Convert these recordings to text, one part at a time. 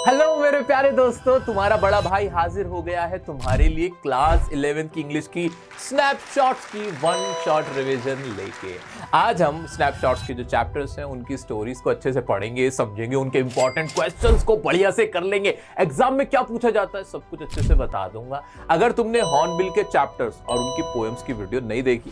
Hello मेरे प्यारे दोस्तों, तुम्हारा बड़ा भाई हाजिर हो गया है तुम्हारे लिए क्लास 11 की इंग्लिश की स्नैपशॉट्स की वन शॉट रिवीजन लेके। आज हम स्नैपशॉट्स के जो चैप्टर्स हैं उनकी स्टोरीज को अच्छे से पढ़ेंगे, समझेंगे, उनके इंपॉर्टेंट क्वेश्चंस को बढ़िया से कर लेंगे। एग्जाम में क्या पूछा जाता है सब कुछ अच्छे से बता दूंगा। अगर तुमने हॉर्नबिल के चैप्टर्स और उनकी पोएम्स की वीडियो नहीं देखी,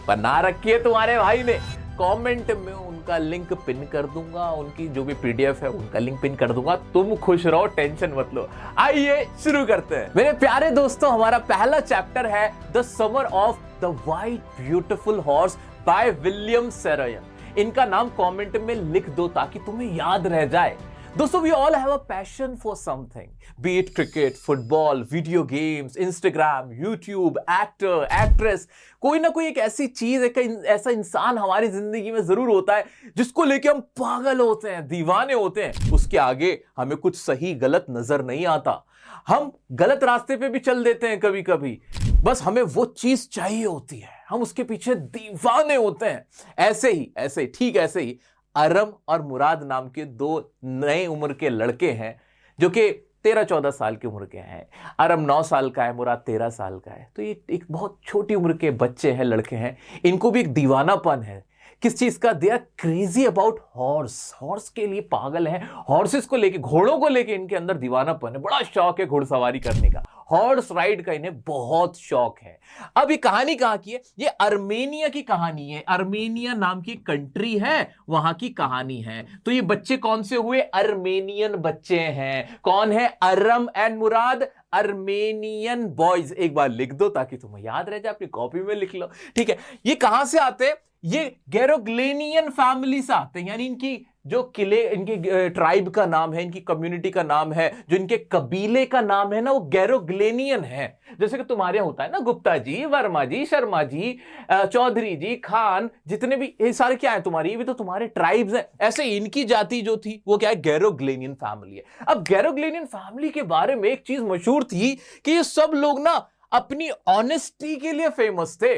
बना रखी है तुम्हारे भाई ने, कमेंट में उनका लिंक पिन कर दूंगा, उनकी जो भी पीडीएफ है उनका लिंक पिन कर दूंगा। तुम खुश रहो, टेंशन मत लो। आइए शुरू करते हैं। मेरे प्यारे दोस्तों, हमारा पहला चैप्टर है the summer of the white beautiful horse by William Saroyan. इनका नाम कमेंट में लिख दो ताकि तुम्हें याद रह जाए। दोस्तों, we all have a passion for something, be it cricket, football, video games, Instagram, YouTube, actor, actress। कोई ना कोई एक ऐसी चीज, एक ऐसा इंसान हमारी जिंदगी में जरूर होता है जिसको लेके हम पागल होते हैं, दीवाने होते हैं। उसके आगे हमें कुछ सही गलत नजर नहीं आता। हम गलत रास्ते पे भी चल देते हैं कभी कभी, बस हमें वो चीज चाहिए होती है, हम उसके पीछे दीवाने होते हैं। ऐसे ही ठीक ऐसे ही अरम और मुराद नाम के दो नए उम्र के लड़के हैं जो कि 13-14 साल की उम्र के हैं। अरम 9 साल का है, मुराद 13 साल का है। तो ये एक बहुत छोटी उम्र के बच्चे हैं, लड़के हैं। इनको भी एक दीवानापन है। किस चीज का? They are crazy about horse के लिए पागल हैं। हॉर्सेस को लेके, घोड़ों को लेके इनके अंदर दीवानापन है, बड़ा शौक है घुड़सवारी करने का, हॉर्स राइड का इन्हें बहुत शौक है। अब ये कहानी कहां की है? ये अर्मेनिया की कहानी है। अर्मेनिया नाम की कंट्री है, वहां की कहानी है। तो ये बच्चे कौन से हुए? अर्मेनियन बच्चे हैं। कौन है? अरम एंड मुराद, अर्मेनियन बॉयज। एक बार लिख दो ताकि तुम्हें याद रह जाए, अपनी कॉपी में लिख लो, ठीक है। ये कहां से आते हैं? ये गैरोग्लेनियन फैमिली से आते हैं, यानी इनकी जो किले, इनके ट्राइब का नाम है, इनकी कम्युनिटी का नाम है, जो इनके कबीले का नाम है ना, वो गैरोग्लेनियन है। जैसे कि तुम्हारे यहाँ होता है ना, गुप्ता जी, वर्मा जी, शर्मा जी, चौधरी जी, खान, जितने भी ये सारे क्या है तुम्हारी, ये भी तो तुम्हारे ट्राइब्स हैं। ऐसे इनकी जाति जो थी वो क्या है? गैरोग्लेनियन फैमिली है। अब गैरोग्लेनियन फैमिली के बारे में एक चीज मशहूर थी कि ये सब लोग ना अपनी ऑनेस्टी के लिए फेमस थे।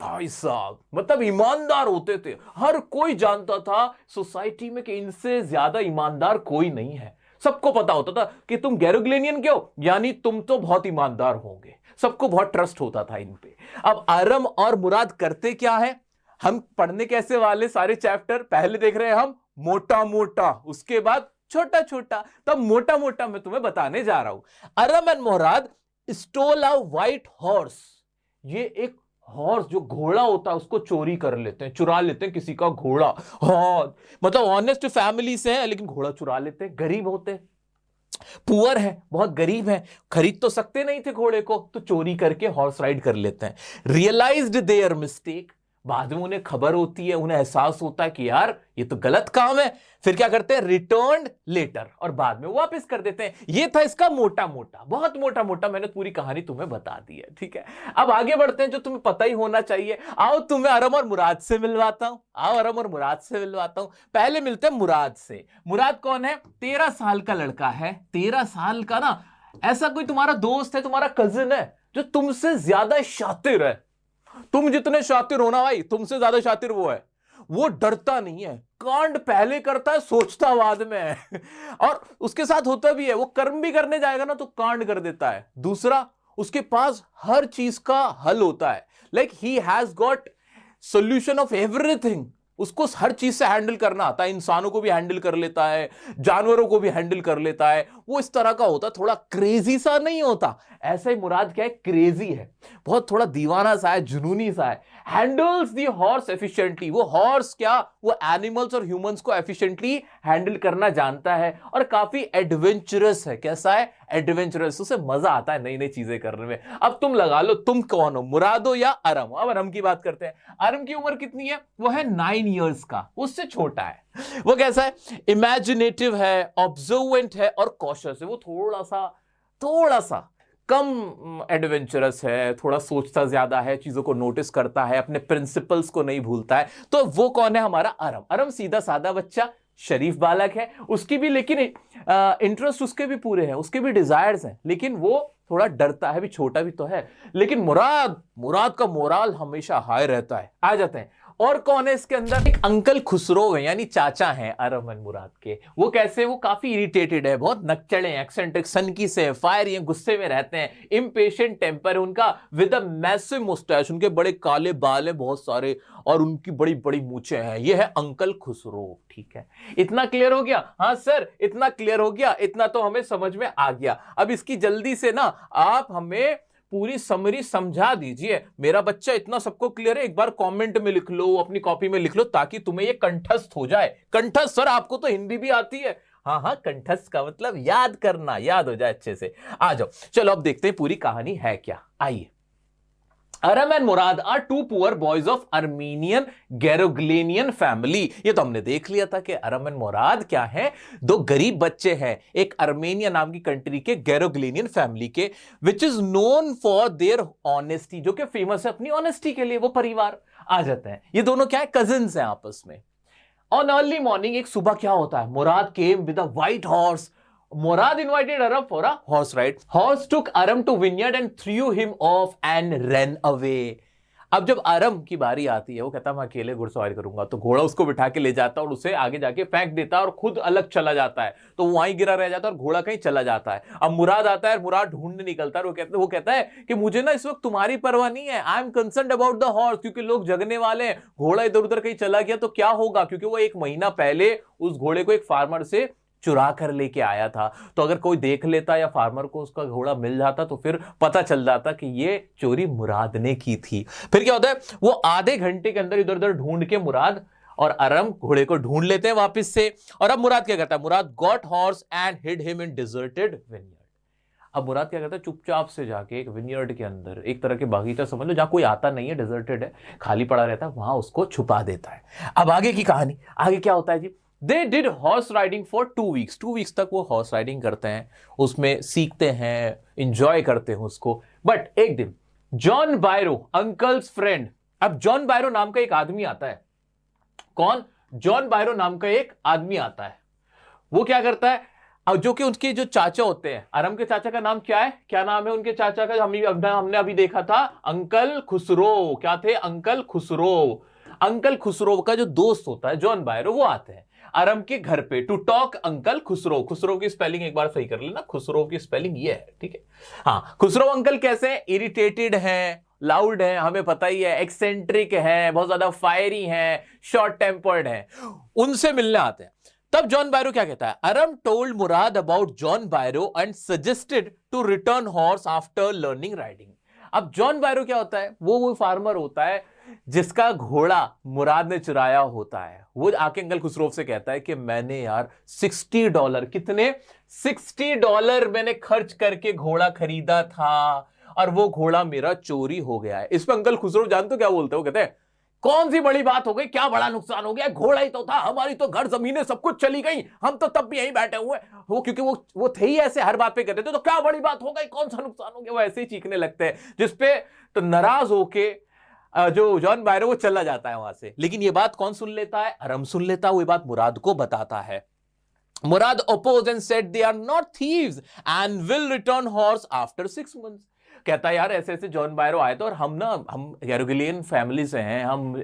भाई साहब, मतलब ईमानदार होते थे। हर कोई जानता था सोसाइटी में कि इनसे ज्यादा ईमानदार कोई नहीं है। सबको पता होता था कि तुम गैरोग्लेनियन क्यों, यानी तुम तो बहुत ईमानदार होंगे। सबको बहुत ट्रस्ट होता था इन पे। अब अरम और मुराद करते क्या है? हम पढ़ने कैसे वाले सारे चैप्टर पहले देख रहे हैं हम मोटा मोटा, उसके बाद छोटा छोटा, तब मोटा मोटा मैं तुम्हें बताने जा रहा हूं। Aram and Murad stole a white horse. ये एक हॉर्स जो घोड़ा होता है उसको चोरी कर लेते हैं, चुरा लेते हैं किसी का घोड़ा। हाँ, मतलब ऑनेस्ट फैमिली से है लेकिन घोड़ा चुरा लेते हैं। गरीब होते हैं, पुअर है, बहुत गरीब है, खरीद तो सकते नहीं थे घोड़े को, तो चोरी करके हॉर्स राइड कर लेते हैं। Realised their mistake. बाद में उन्हें खबर होती है, उन्हें एहसास होता है कि यार ये तो गलत काम है। फिर क्या करते हैं? रिटर्न लेटर, और बाद में वापस कर देते हैं। ये था इसका मोटा मोटा, बहुत मोटा मोटा। मैंने पूरी कहानी तुम्हें बता दी है, ठीक है। अब आगे बढ़ते हैं, जो तुम्हें पता ही होना चाहिए। आओ तुम्हें अरम और मुराद से मिलवाता हूं। आओ अरम और मुराद से मिलवाता हूं। पहले मिलते हैं मुराद से। मुराद कौन है? 13 साल का लड़का है। 13 साल का ना, ऐसा कोई तुम्हारा दोस्त है, तुम्हारा कजिन है जो तुमसे ज्यादा शातिर है। तुम जितने शातिर हो ना भाई, तुमसे ज्यादा शातिर वो है। वो डरता नहीं है, कांड पहले करता है, सोचता बाद में है। और उसके साथ होता भी है, वो कर्म भी करने जाएगा ना तो कांड कर देता है। दूसरा, उसके पास हर चीज का हल होता है। Like he has got solution of everything. उसको हर चीज से हैंडल करना आता है। इंसानों को भी हैंडल कर लेता है, जानवरों को भी हैंडल कर लेता है। वो इस तरह का होता है, थोड़ा क्रेजी सा नहीं होता। ऐसा ही मुराद क्या है? क्रेजी है, बहुत थोड़ा दीवाना सा है, जुनूनी सा है। Handles the horse efficiently. वो हॉर्स क्या, वो एनिमल्स और ह्यूमंस को एफिशिएंटली हैंडल करना जानता है और काफी एडवेंचरस है। कैसा है? एडवेंचरस। उसे मजा आता है नई नई चीजें करने में। अब तुम लगा लो, तुम कौन हो, मुराद हो या अरम? अब अरम की बात करते हैं। अरम की उम्र कितनी है? वो है 9 इयर्स का, उससे छोटा है। वो कैसा है? इमेजिनेटिव है, ऑब्जर्वेंट है और कॉशियस है। वो थोड़ा सा कम एडवेंचरस है, थोड़ा सोचता ज्यादा है, चीजों को नोटिस करता है, अपने प्रिंसिपल्स को नहीं भूलता है। तो वो कौन है? हमारा अरम। अरम सीधा सादा बच्चा, शरीफ बालक है। उसकी भी लेकिन इंटरेस्ट उसके भी पूरे हैं, उसके भी डिजायर्स हैं, लेकिन वो थोड़ा डरता है, भी छोटा भी तो है। लेकिन मुराद का मोराल हमेशा हाई रहता है। आ जाते हैं और कौन है इसके अंदर? एक अंकल खुसरो है, यानी चाचा हैं अरम एंड मुराद के। वो कैसे? वो काफी इरिटेटेड है, बहुत नकचड़े हैं, एक्सेंट्रिक, सनकी से, फायरी हैं, गुस्से में रहते हैं, इम्पेशेंट टेम्पर है उनका, विद अ मैसिव मुस्टैच, उनके बड़े काले बाल हैं बहुत सारे, और उनकी बड़ी बड़ी मूछें हैं। ये है अंकल खुसरो। ठीक है, इतना क्लियर हो गया? हाँ सर, इतना क्लियर हो गया, इतना तो हमें समझ में आ गया। अब इसकी जल्दी से ना आप हमें पूरी समरी समझा दीजिए। मेरा बच्चा इतना सबको क्लियर है? एक बार कमेंट में लिख लो, अपनी कॉपी में लिख लो, ताकि तुम्हें ये कंठस्थ हो जाए। कंठस्थ? सर आपको तो हिंदी भी आती है। हाँ हाँ, कंठस्थ का मतलब याद करना, याद हो जाए अच्छे से। आ जाओ, चलो अब देखते हैं पूरी कहानी है क्या। आइए। Aram and Murad are two poor boys of Armenian Garoghlanian family. ये तो हमने देख लिया था कि अरम एंड मुराद क्या है, दो गरीब बच्चे हैं एक अर्मेनिया नाम की कंट्री के गैरोग्लेनियन फैमिली के, which is known for their honesty, जो कि फेमस है अपनी ऑनेस्टी के लिए। वो परिवार आ जाते हैं, ये दोनों क्या है, कजिन्स हैं आपस में। ऑन अर्ली मॉर्निंग, एक सुबह क्या होता है, Murad came with a white horse. Murad invited Aram for a horse ride. Horse took Aram to vineyard and threw him off and ran away. अब जब अरम की बारी आती है, वो कहता है मैं अकेले घुड़सवारी करूंगा, तो घोड़ा उसको बिठा के ले जाता है और उसे आगे जाके फेंक देता है और खुद अलग चला जाता है। तो वहीं गिरा रह जाता है और घोड़ा कहीं चला जाता है। अब मुराद आता है, मुराद ढूंढने निकलता है, वो कहता है कि मुझे ना इस वक्त तुम्हारी परवाह नहीं है, I am concerned about the horse, क्योंकि लोग जगने वाले हैं। घोड़ा इधर उधर कहीं चला गया तो क्या होगा, क्योंकि वो 1 महीना पहले उस घोड़े को एक फार्मर से चुरा कर लेके आया था। तो अगर कोई देख लेता या फार्मर को उसका घोड़ा मिल जाता तो फिर पता चल जाता कि ये चोरी मुराद ने की थी। फिर क्या होता है, वो आधे घंटे के अंदर इधर उधर ढूंढ के मुराद और अरम घोड़े को ढूंढ लेते हैं वापस से। और अब मुराद क्या करता है, Murad got horse and hid him in deserted vineyard. अब मुराद क्या करता है, चुपचाप से जाके एक विनयर्ड के अंदर, एक तरह के बागीचा समझ लो, जहां कोई आता नहीं है, डिजर्टेड है, खाली पड़ा रहता है, वहां उसको छुपा देता है। अब आगे की कहानी, आगे क्या होता है जी। They did horse riding for 2 weeks. 2 weeks तक वो हॉर्स राइडिंग करते हैं, उसमें सीखते हैं, इंजॉय करते हैं उसको। बट एक दिन जॉन बायरो, अंकल्स फ्रेंड, अब जॉन बायरो नाम का एक आदमी आता है। कौन? जॉन बायरो नाम का एक आदमी आता है। वो क्या करता है, अब जो कि उनके जो चाचा होते हैं, अरम के चाचा का नाम क्या है, क्या नाम है उनके चाचा का? हमने अभी देखा था, अंकल खुसरो। क्या थे? अंकल खुसरो। अंकल खुसरो का जो दोस्त होता है जॉन बायरो, वो आते हैं अरम के घर पे to talk uncle Khosrove. Khosrove की स्पेलिंग एक बार सही कर लेना, खुसरो की स्पेलिंग ये है, ठीक है। हाँ, खुसरो अंकल कैसे हैं? इरिटेटेड हैं, लाउड हैं, हमें पता ही है, एक्सेंट्रिक है, बहुत ज्यादा फायरी हैं, शॉर्ट टेम्पर्ड हैं, उनसे मिलने आते हैं। तब जॉन बायरो क्या कहता है, Aram told Murad about John Byro and suggested to return horse after learning riding. अब जॉन बायरो क्या होता है, वो फार्मर होता है जिसका घोड़ा मुराद ने चुराया होता है। वो आके अंकल खुसरो से कहता है कि मैंने यार $60, कितने? $60 मैंने खर्च करके घोड़ा खरीदा था और वो घोड़ा मेरा चोरी हो गया है। इस पर अंकल खुसरो जानते हो क्या बोलते हो? कहते हैं कौन सी बड़ी बात हो गई, क्या बड़ा नुकसान हो गया, घोड़ा ही तो था, हमारी तो घर जमीनें सब कुछ चली गई, हम तो तब भी यहीं बैठे हुए। वो क्योंकि वो थे ही ऐसे, हर बात पे कहते थे तो क्या बड़ी बात हो गई, कौन सा नुकसान हो गया, वो ऐसे ही चीखने लगते हैं। जिसपे तो नाराज होके जो जॉन बायरो वो चला जाता है वहां से। लेकिन ये बात कौन सुन लेता है? अरम सुन लेता है। वो बात मुराद को बताता है। मुराद opposed and said they are not thieves and will return horse after 6 months. कहता है यार ऐसे ऐसे जॉन बायरो आए थे और हम गैरोगिलियन फैमिली से हैं, हम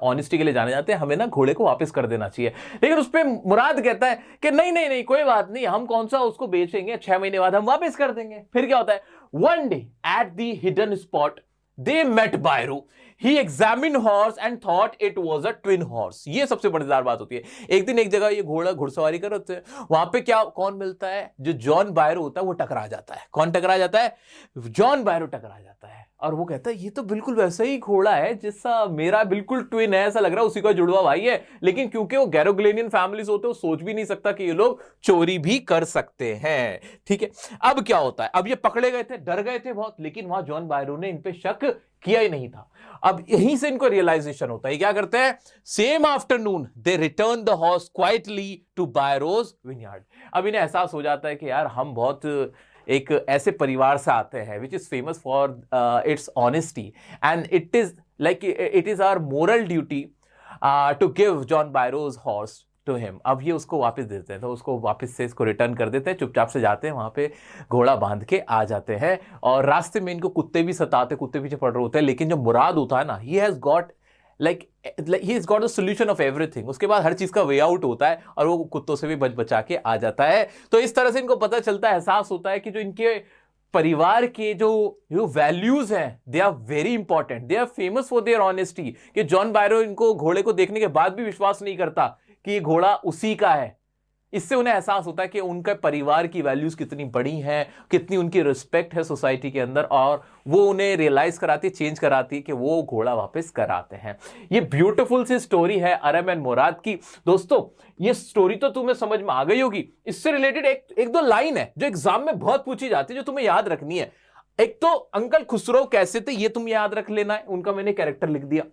ऑनेस्टी के लिए जाने जाते हैं, हमें ना घोड़े को वापस कर देना चाहिए। लेकिन उस पर मुराद कहता है कि नहीं नहीं नहीं, कोई बात नहीं, हम कौन सा उसको बेचेंगे, 6 महीने बाद हम वापस कर देंगे। फिर क्या होता है, one day at the hidden spot they met Bairo. He examined horse and thought it was a twin horse. ये सबसे मजेदार बात होती है। एक दिन एक जगह ये घोड़ा घुड़सवारी कर रहे थे, वहां पे क्या कौन मिलता है, जो जॉन बायरो होता है वो टकरा जाता है। कौन टकरा जाता है? जॉन बायरो टकरा जाता है और वो कहता है ये तो बिल्कुल वैसा ही घोड़ा है जिससा मेरा बिल्कुल ट्विन है, ऐसा लग रहा है उसी का जुड़वा भाई है। लेकिन क्योंकि वो गैरोग्लेनियन फैमिलीज होते हैं, वो सोच भी नहीं सकता कि ये लोग चोरी भी कर सकते हैं। ठीक है, अब क्या होता है, अब ये पकड़े गए थे, डर गए थे बहुत, लेकिन वहां जॉन बायरो ने इन पे शक किया ही नहीं था। अब यहीं से इनको रियलाइजेशन होता है, क्या करते हैं, same afternoon they return the horse quietly to Byro's vineyard. अब इन्हें एहसास हो जाता है कि यार हम बहुत एक ऐसे परिवार से आते हैं which is famous for its honesty and it is our moral duty to give John Byro's horse to him. अब ये उसको वापस देते हैं, तो उसको वापस से इसको रिटर्न कर देते हैं, चुपचाप से जाते हैं वहां पे, घोड़ा बांध के आ जाते हैं। और रास्ते में इनको कुत्ते भी सताते, कुत्ते पीछे पड़ रहे होते हैं। लेकिन जो मुराद होता है ना, he has got like he is got the solution of everything. उसके बाद हर चीज का वे आउट होता है और वो कुत्तों से भी बच बचा के आ जाता है। तो इस तरह से इनको पता चलता है, एहसास होता है कि जो इनके परिवार के जो वैल्यूज हैं they are very important, they are famous for their honesty. कि जॉन बायरो इनको घोड़े को देखने के बाद भी विश्वास नहीं करता कि ये घोड़ा उसी का है। इससे उन्हें एहसास होता है कि उनके परिवार की वैल्यूज कितनी बड़ी हैं, कितनी उनकी रिस्पेक्ट है सोसाइटी के अंदर, और वो उन्हें रियलाइज कराती, चेंज कराती कि वो घोड़ा वापस कराते हैं। ये ब्यूटीफुल सी स्टोरी है अरम एंड मुराद की। दोस्तों ये स्टोरी तो तुम्हें समझ में आ गई होगी। इससे रिलेटेड एक दो लाइन है जो एग्जाम में बहुत पूछी जाती है, जो तुम्हें याद रखनी है। एक तो अंकल खुसरो कैसे थे ये तुम याद रख लेना है, उनका मैंने कैरेक्टर लिख दिया।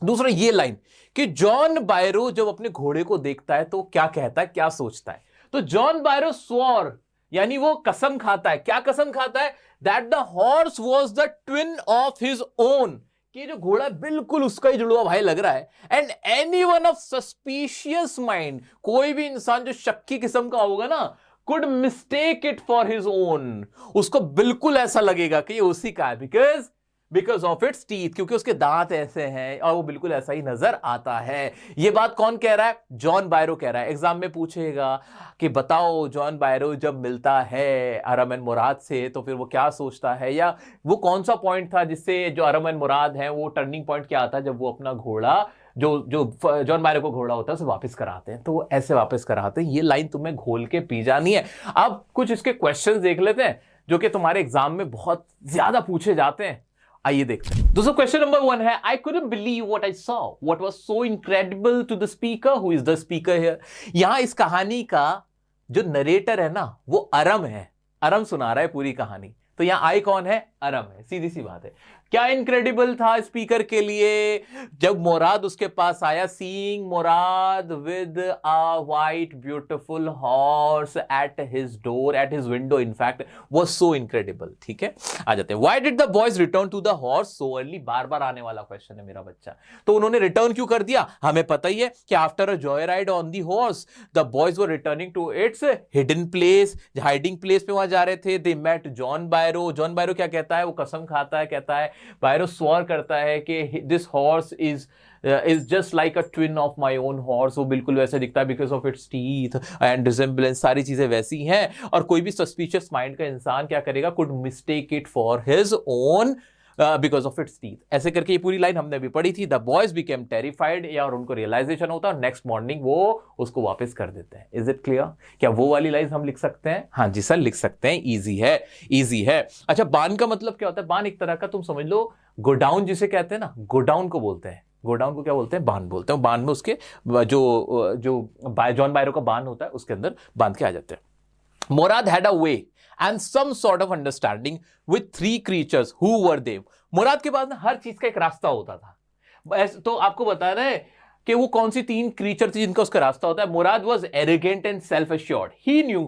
दूसरा ये लाइन कि जॉन बायरो जब अपने घोड़े को देखता है तो क्या कहता है, क्या सोचता है। तो जॉन बायरो स्वॉर, यानी वो कसम खाता है। क्या कसम खाता है? That the horse was the twin of his own, कि जो घोड़ा बिल्कुल उसका ही जुड़वा भाई लग रहा है। And anyone of suspicious mind, कोई भी इंसान जो शक्की किस्म का होगा ना, could mistake it for his own, उसको बिल्कुल ऐसा लगेगा कि ये उसी का है, बिकॉज ऑफ इट्स टीथ, क्योंकि उसके दांत ऐसे हैं और वो बिल्कुल ऐसा ही नजर आता है। ये बात कौन कह रहा है? जॉन बायरो कह रहा है। एग्जाम में पूछेगा कि बताओ जॉन बायरो जब मिलता है अरम एंड मुराद से तो फिर वो क्या सोचता है, या वो कौन सा पॉइंट था जिससे जो अरम एंड मुराद है वो टर्निंग पॉइंट क्या आता है जब वो अपना घोड़ा जो जॉन बायरो को घोड़ा होता है उसे वापस कराते हैं। तो वो ऐसे वापस कराते हैं। ये लाइन तुम्हें घोल के पी जानी है। अब कुछ इसके क्वेश्चंस देख लेते हैं जो कि तुम्हारे एग्जाम में बहुत ज्यादा पूछे जाते हैं। आइए देखते हैं। दोस्तों क्वेश्चन नंबर 1 है, I couldn't believe what I saw, what was so incredible to the speaker, who is the speaker here. यहां इस कहानी का जो नरेटर है ना वो अरम है। अरम सुना रहा है पूरी कहानी। तो यहां आई कौन है? अरम है। सीधी सी बात है। क्या इनक्रेडिबल था स्पीकर के लिए? जब मुराद उसके पास आया, seeing Murad with a white beautiful horse at his door, at his window in fact, was so incredible. ठीक है, आ जाते हैं। Why did the boys return to the horse so early? बार बार आने वाला क्वेश्चन है मेरा बच्चा। तो उन्होंने रिटर्न क्यों कर दिया? हमें पता ही है कि after a joy ride on the horse the boys were returning to its hidden place, hiding place पे वहां जा रहे थे। They met John Byro. John Byro क्या कहता है? वो कसम खाता है, कहता है, बायरो स्वर करता है कि this horse is just like a twin of my own horse. वो बिल्कुल वैसे दिखता है because of its teeth and resemblance, सारी चीजें वैसी हैं। और कोई भी सस्पिशियस माइंड का इंसान क्या करेगा? Could mistake it for his own because of its teeth. ऐसे करके ये पूरी लाइन हमने भी पढ़ी थी। द बॉयज बिकेम टेरिफाइड, या और उनको रियलाइजेशन होता है, नेक्स्ट मॉर्निंग वो उसको वापस कर देते हैं। Is it clear? क्या वो वाली लाइन हम लिख सकते हैं? हाँ जी सर, लिख सकते हैं। इजी है, इजी है। अच्छा, बान का मतलब क्या होता है? बान एक तरह का तुम समझ लो गोडाउन जिसे कहते हैं ना, गोडाउन को बोलते हैं। गोडाउन को क्या बोलते हैं? बान बोलते हैं। बान में उसके जो जॉन बायरो का बान होता है उसके अंदर बांध के आ जाते हैं। Murad had a way and some sort of understanding with 3 creatures who were they। मुराद के पास ना हर चीज का एक रास्ता होता था। तो आपको बता रहे हैं कि वो कौन सी 3 क्रीचर थी जिनका उसका रास्ता होता है। मुराद was arrogant and self-assured. He knew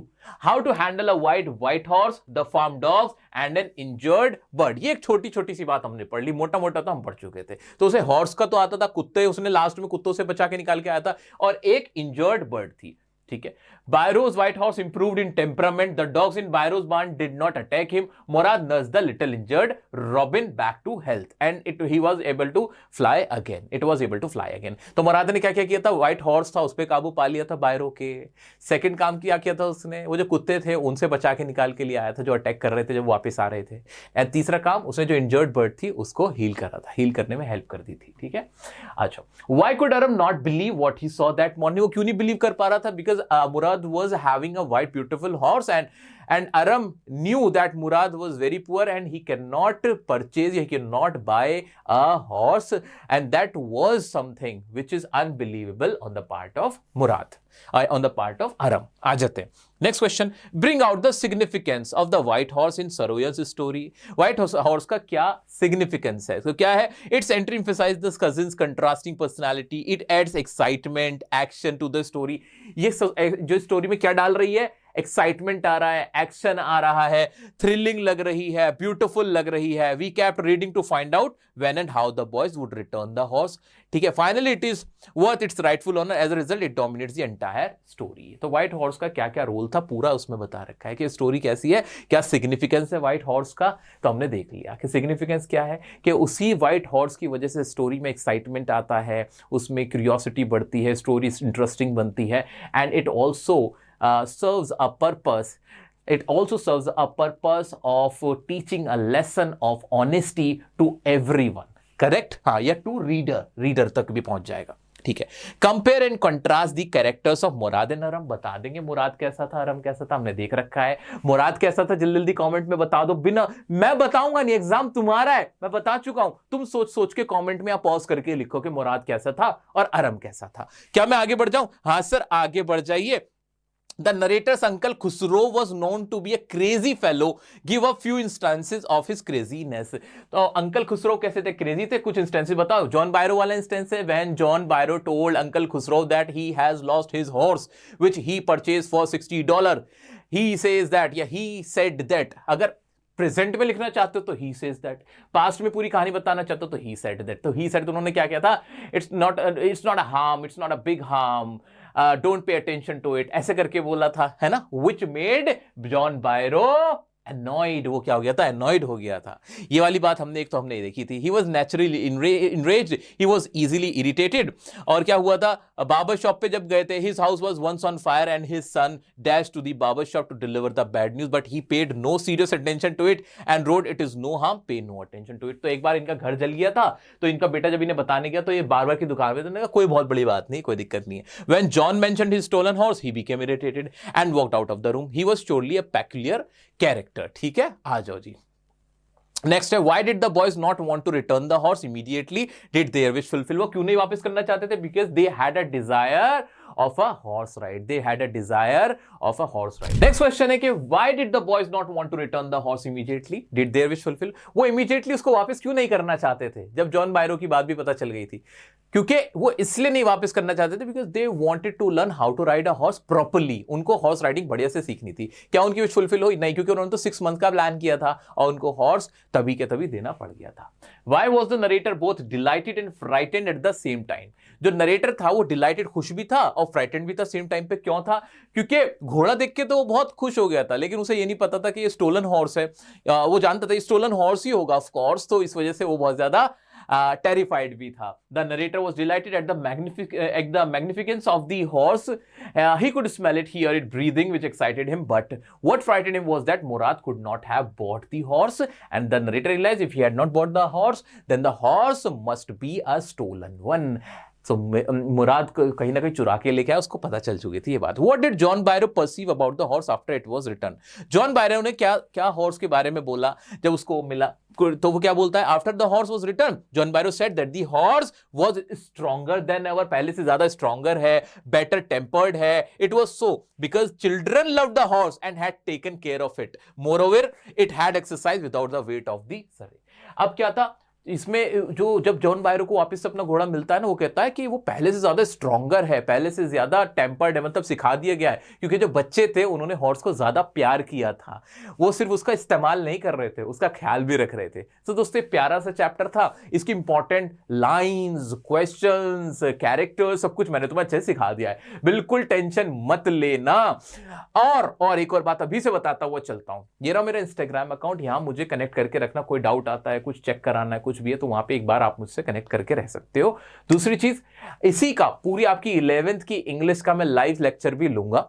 how to handle a white horse, the farm dogs and an injured bird। ये एक छोटी छोटी सी बात हमने पढ़ ली, मोटा मोटा तो हम पढ़ चुके थे। तो उसे हॉर्स का तो आता था, कुत्ते उसने लास्ट में कुत्तों से बचा के निकाल के आया था, और एक इंजर्ड बर्ड थी। ठीक है। Byro's white horse improved in temperament. The dogs in Byro's barn did not attack him. Murad nursed the little injured Robin back to health, and he was able to fly again. It was able to fly again. तो मुराद ने क्या क्या किया था? White horse था, उस पर काबू पा लिया था बायरो के। सेकंड काम क्या किया था उसने? वो जो कुत्ते थे उनसे बचा के निकाल के लिए आया था, जो अटैक कर रहे थे जब वापस आ रहे थे। एंड तीसरा काम, उसने जो इंजर्ड बर्ड थी उसको हील करा था, हील करने में हेल्प कर दी थी। ठीक है। अच्छा, why could अरम not believe what he saw that morning? वो क्यों नहीं बिलीव कर पा रहा था? Because Murad was having a white beautiful horse, and Aram knew that Murad was very poor and he cannot purchase, he cannot buy a horse, and that was something which is unbelievable on the part of Murad, on the part of Aram। आ जाते हैं next question. Bring out the significance of the white horse in Saroyan's story. White horse का क्या significance है? तो क्या है? It's entry emphasize the cousins contrasting personality, it adds excitement action to the story. ये जो स्टोरी में क्या डाल रही है? एक्साइटमेंट आ रहा है, एक्शन आ रहा है, थ्रिलिंग लग रही है, ब्यूटीफुल लग रही है. We kept reading to find out when and how the boys would return the horse. ठीक है, finally it is worth its rightful honour. As a result it dominates the entire story. तो white horse का क्या क्या role था पूरा उसमें बता रखा है कि स्टोरी कैसी है, क्या सिग्निफिकेंस है व्हाइट हॉर्स का. तो हमने देख लिया कि सिग्निफिकेंस क्या है, कि उसी व्हाइट हॉर्स की वजह से स्टोरी में एक्साइटमेंट आता है, उसमें क्यूरियोसिटी बढ़ती है, स्टोरी इंटरेस्टिंग बनती है. And it also serves a purpose. It also serves a purpose of teaching a lesson of honesty to everyone. Correct? हाँ, या टू रीडर तक भी पहुंच जाएगा. ठीक है. Compare and contrast the characters of Murad and Aram. बता देंगे मुराद कैसा था, अरम कैसा था, हमने देख रखा है. मुराद कैसा था जल्दी जल्दी कमेंट में बता दो. बिना मैं बताऊंगा नहीं, एग्जाम तुम्हारा है, मैं बता चुका हूं. तुम सोच सोच के कमेंट में आप पॉज करके लिखो कि मुराद कैसा था और अरम कैसा था. क्या मैं आगे बढ़ जाऊं? हाँ सर, आगे बढ़ जाइए. The narrator's uncle Khusro was known to be a crazy fellow. Give a few instances of his craziness. तो अंकल खुसरो कैसे थे, क्रेजी थे? कुछ इंस्टेंसेस बताओ. जॉन बायरो वाला इंस्टेंस है, when John Byro told Uncle Khusro that he has lost his horse which he purchased for $60. He says that, yeah, he said that. अगर present में लिखना चाहते हो तो ही सेज दैट, पास्ट में पूरी कहानी बताना चाहते हो तो ही सेड दैट. तो ही सेड तो उन्होंने क्या किया था, it's not a harm, it's not a big harm, don't pay attention to it, ऐसे करके बोला था, है ना. Which made John Byro annoyed. वो क्या हो गया था, annoyed हो गया था. ये वाली बात हमने एक तो हमने देखी थी. He was naturally enraged, he was easily irritated. और क्या हुआ था, बार्बर शॉप पे जब गए थे, his house was once on fire and his son dashed to the barber shop to deliver the bad news, but he paid no serious attention to it and wrote it is no harm, pay no attention to it. तो एक बार इनका घर जल गया था, तो इनका बेटा जब इन्हें बताने गया तो ये बार्बर की दुकान पे, तो कहा कोई बहुत बड़ी बात नहीं, कोई दिक्कत नहीं है. When John mentioned his stolen horse, he became irritated and walked out of the room. He was surely a peculiar character. ठीक है, आ जाओ जी. नेक्स्ट है, why did the boys not want to return the horse immediately, did their wish fulfil. वो क्यों नहीं वापस करना चाहते थे? Because they had a desire of a horse ride. They had a desire of a horse ride. Next question है कि why did the boys not want to return the horse immediately? Did their wish fulfill? वो immediately उसको वापस क्यों नहीं करना चाहते थे जब जॉन बायरो की बात भी पता चल गई थी? क्योंकि वो इसलिए नहीं वापस करना चाहते थे because they wanted to learn how to ride a horse properly. उनको हॉर्स राइडिंग बढ़िया से सीखनी थी. क्या उनकी विश फुलफिल हुई? नहीं, क्योंकि उन्होंने तो 6 मंथ का प्लान किया था और उनको हॉर्स तभी के तभी देना पड़ गया था. Why was the narrator both delighted and frightened at the same time? जो नरेटर था वो डिलाइटेड, खुश भी था और फ्राइटेंड भी था सेम टाइम पे. क्यों था? क्योंकि घोड़ा देख के तो वो बहुत खुश हो गया था, लेकिन उसे ये नहीं पता था कि ये स्टोलन हॉर्स है. वो जानता था ये स्टोलन हॉर्स ही होगा ऑफ कोर्स, तो इस वजह से वो बहुत ज्यादा terrified भी था. The narrator was delighted at the magnificence of the horse. He could smell it, hear it breathing, which excited him. But what frightened him was that Murad could not have bought the horse. And the narrator realized if he had not bought the horse, then the horse must be a stolen one. So मुराद कहीं ना कहीं चुरा के लेके आया, उसको पता चल चुकी थी ये बात. What did John Byro perceive about the horse after it was returned? John Byro ने क्या हॉर्स के बारे में बोला जब उसको मिला? तो वो क्या बोलता है? After the horse was returned, John Byro said that the horse was stronger than ever. पहले से ज्यादा stronger है, better tempered है. It was so because children loved the horse and had taken care of it. Moreover, it had exercise without the weight of the surrey. अब क्या था इसमें, जो जब जॉन बायरो को वापस अपना घोड़ा मिलता है ना, वो कहता है कि वो पहले से ज्यादा स्ट्रॉन्गर है, पहले से ज्यादा टेम्पर्ड है, मतलब सिखा दिया गया है. क्योंकि जो बच्चे थे उन्होंने हॉर्स को ज्यादा प्यार किया था, वो सिर्फ उसका इस्तेमाल नहीं कर रहे थे, उसका ख्याल भी रख रहे थे. तो दोस्तों प्यारा सा चैप्टर था. इसकी इंपॉर्टेंट लाइंस, क्वेश्चंस, कैरेक्टर्स, सब कुछ मैंने तुम्हें अच्छे से सिखा दिया है. बिल्कुल टेंशन मत लेना. और एक और बात अभी से बताता हुआ चलता हूं. ये रहा मेरा इंस्टाग्राम अकाउंट, यहां मुझे कनेक्ट करके रखना. कोई डाउट आता है, कुछ चेक कराना है, कुछ भी है, तो वहां पे एक बार आप मुझसे कनेक्ट करके रह सकते हो. दूसरी चीज, इसी का पूरी आपकी 11th की इंग्लिश का मैं लाइव लेक्चर भी लूंगा,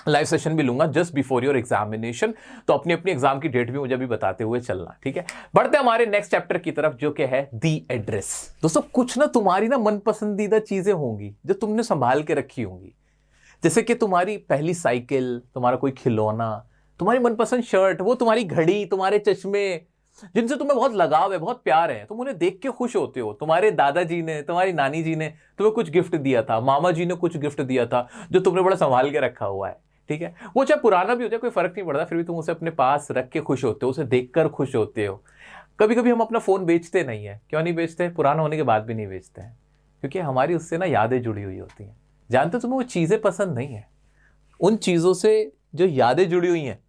लाइव सेशन भी लूंगा जस्ट बिफोर योर एग्जामिनेशन. तो अपनी अपनी एग्जाम की डेट भी मुझे भी बताते हुए चलना. ठीक है, बढ़ते हमारे नेक्स्ट चैप्टर की तरफ, जो कि है दी एड्रेस. दोस्तों कुछ ना तुम्हारी ना मन पसंदीदा चीजें होंगी जो तुमने संभाल के रखी होंगी, जैसे कि तुम्हारी पहली साइकिल, तुम्हारा कोई खिलौना, तुम्हारी मनपसंद शर्ट, वो तुम्हारी घड़ी, तुम्हारे चश्मे, जिनसे तुम्हें बहुत लगाव है, बहुत प्यार है, तुम उन्हें देख के खुश होते हो. तुम्हारे दादाजी ने, तुम्हारी नानी जी ने तुम्हें कुछ गिफ्ट दिया था, मामा जी ने कुछ गिफ्ट दिया था जो तुमने बड़ा संभाल के रखा हुआ है. ठीक है, वो चाहे पुराना भी हो जाए, कोई फर्क नहीं पड़ता, फिर भी तुम उसे अपने पास रख के खुश होते हो, उसे देखकर खुश होते हो. कभी कभी हम अपना फोन बेचते नहीं है. क्यों नहीं बेचते? पुराना होने के बाद भी नहीं बेचते हैं, क्योंकि हमारी उससे ना यादें जुड़ी हुई होती हैं. जानते हो तुम्हें वो चीजें पसंद नहीं है, उन चीजों से जो यादें जुड़ी हुई हैं,